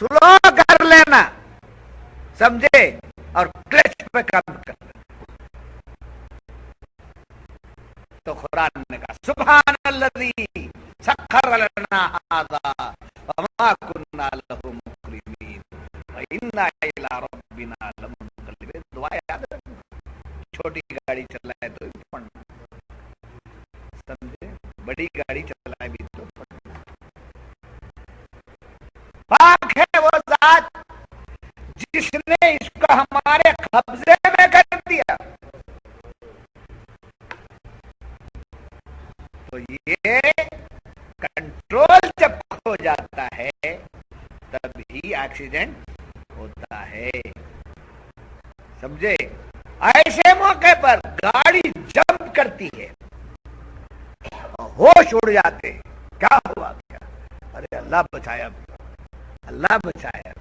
سلو کر لینا سمجھے, اور کلچ پہ کام کرنا. تو قرآن نے کہا سبحان الذی سخر لنا ھذا وما كنا له مقرنین وإنا إلی ربنا لمنقلبون. دعا یاد رکھنا, چھوٹی گاڑی چلائے تو پڑھنا, سمجھے, بڑی گاڑی چلائے بھی تو پڑھنا. پاک ہے وہ ذات جس نے اس کو ہمارے قبضے میں کر دیا. تو یہ کنٹرول جب کھو جاتا ہے تب ہی ایکسیڈنٹ ہوتا ہے, سمجھے. ایسے موقع پر گاڑی جمپ کرتی ہے, ہوش اڑ جاتے, کیا ہوا, کیا, ارے اللہ بچایا, اللہ بچایا.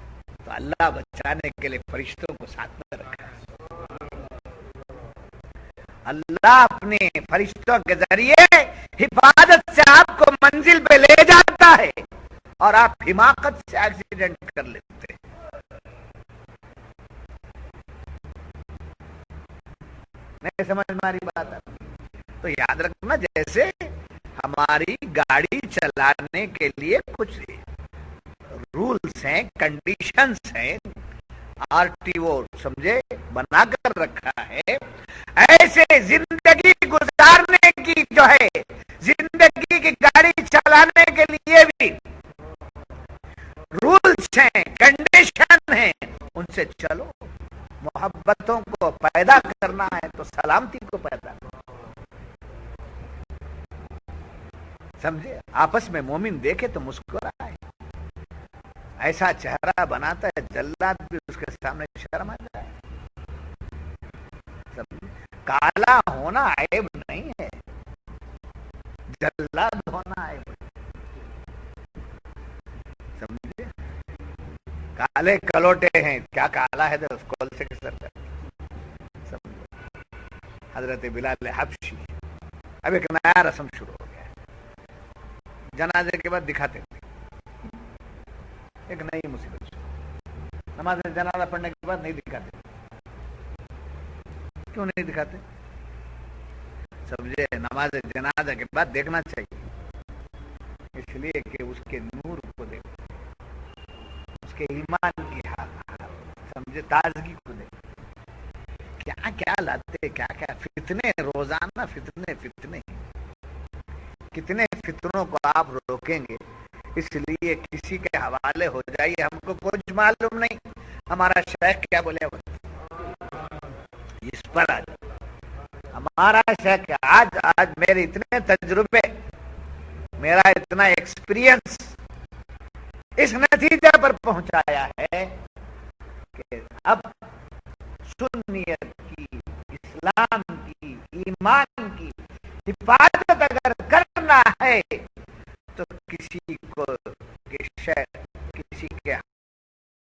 تو اللہ بچانے کے لیے فرشتوں کو ساتھ میں رکھا. اللہ اپنے فرشتوں کے ذریعے حفاظت سے آپ کو منزل پہ لے جاتا ہے اور آپ حماقت سے ایکسیڈنٹ کر لیتے. نہیں سمجھ ہماری بات. تو یاد رکھنا, جیسے ہماری گاڑی چلانے کے لیے کچھ رولز ہیں, کنڈیشنز ہیں, آر ٹی او سمجھے بنا کر رکھا ہے, ایسے زندگی گزارنے کی جو ہے, زندگی کی گاڑی چلانے کے لیے بھی رولز ہیں, کنڈیشن ہیں, ان سے چلو. محبتوں کو پیدا کرنا ہے تو سلامتی کو پیدا کرنا, سمجھے. آپس میں مومن دیکھے تو مسکرائے, ایسا چہرہ بناتا ہے جلات بھی اس کے سامنے شرم آ جائے. کالا ہونا عیب نہیں ہے, جلاد ہونا عیب, سمجھے. کالے کلوٹے ہیں, کیا کالا ہے تو اس کول سے کسر کر. حضرت بلال حبشی, اب ایک نیا رسم شروع ہو گیا, جنازے کے بعد دکھاتے تھے ایک نئی مصیبت. نماز جنازہ پڑھنے کے بعد نہیں دکھاتے. کیوں نہیں دکھاتے, سمجھے. نماز جنازہ کے بعد دیکھنا چاہیے, اس لیے کہ اس کے نور کو دیکھو, اس کے ایمان کی سمجھے تازگی کو دیکھو. کیا کیا لاتے, کیا کیا فتنے, روزانہ فتنے فتنے, کتنے فتنوں کو آپ روکیں گے. اس لیے کسی کے حوالے ہو جائیے, ہم کو کچھ معلوم نہیں, ہمارا شیخ کیا بولے اس پر آج ہمارا شیخ آج میرے اتنے تجربے, میرا اتنا ایکسپیرینس اس نتیجے پر پہنچایا ہے کہ اب سنیت کی, اسلام کی, ایمان کی حفاظت اگر کرنا ہے تو کسی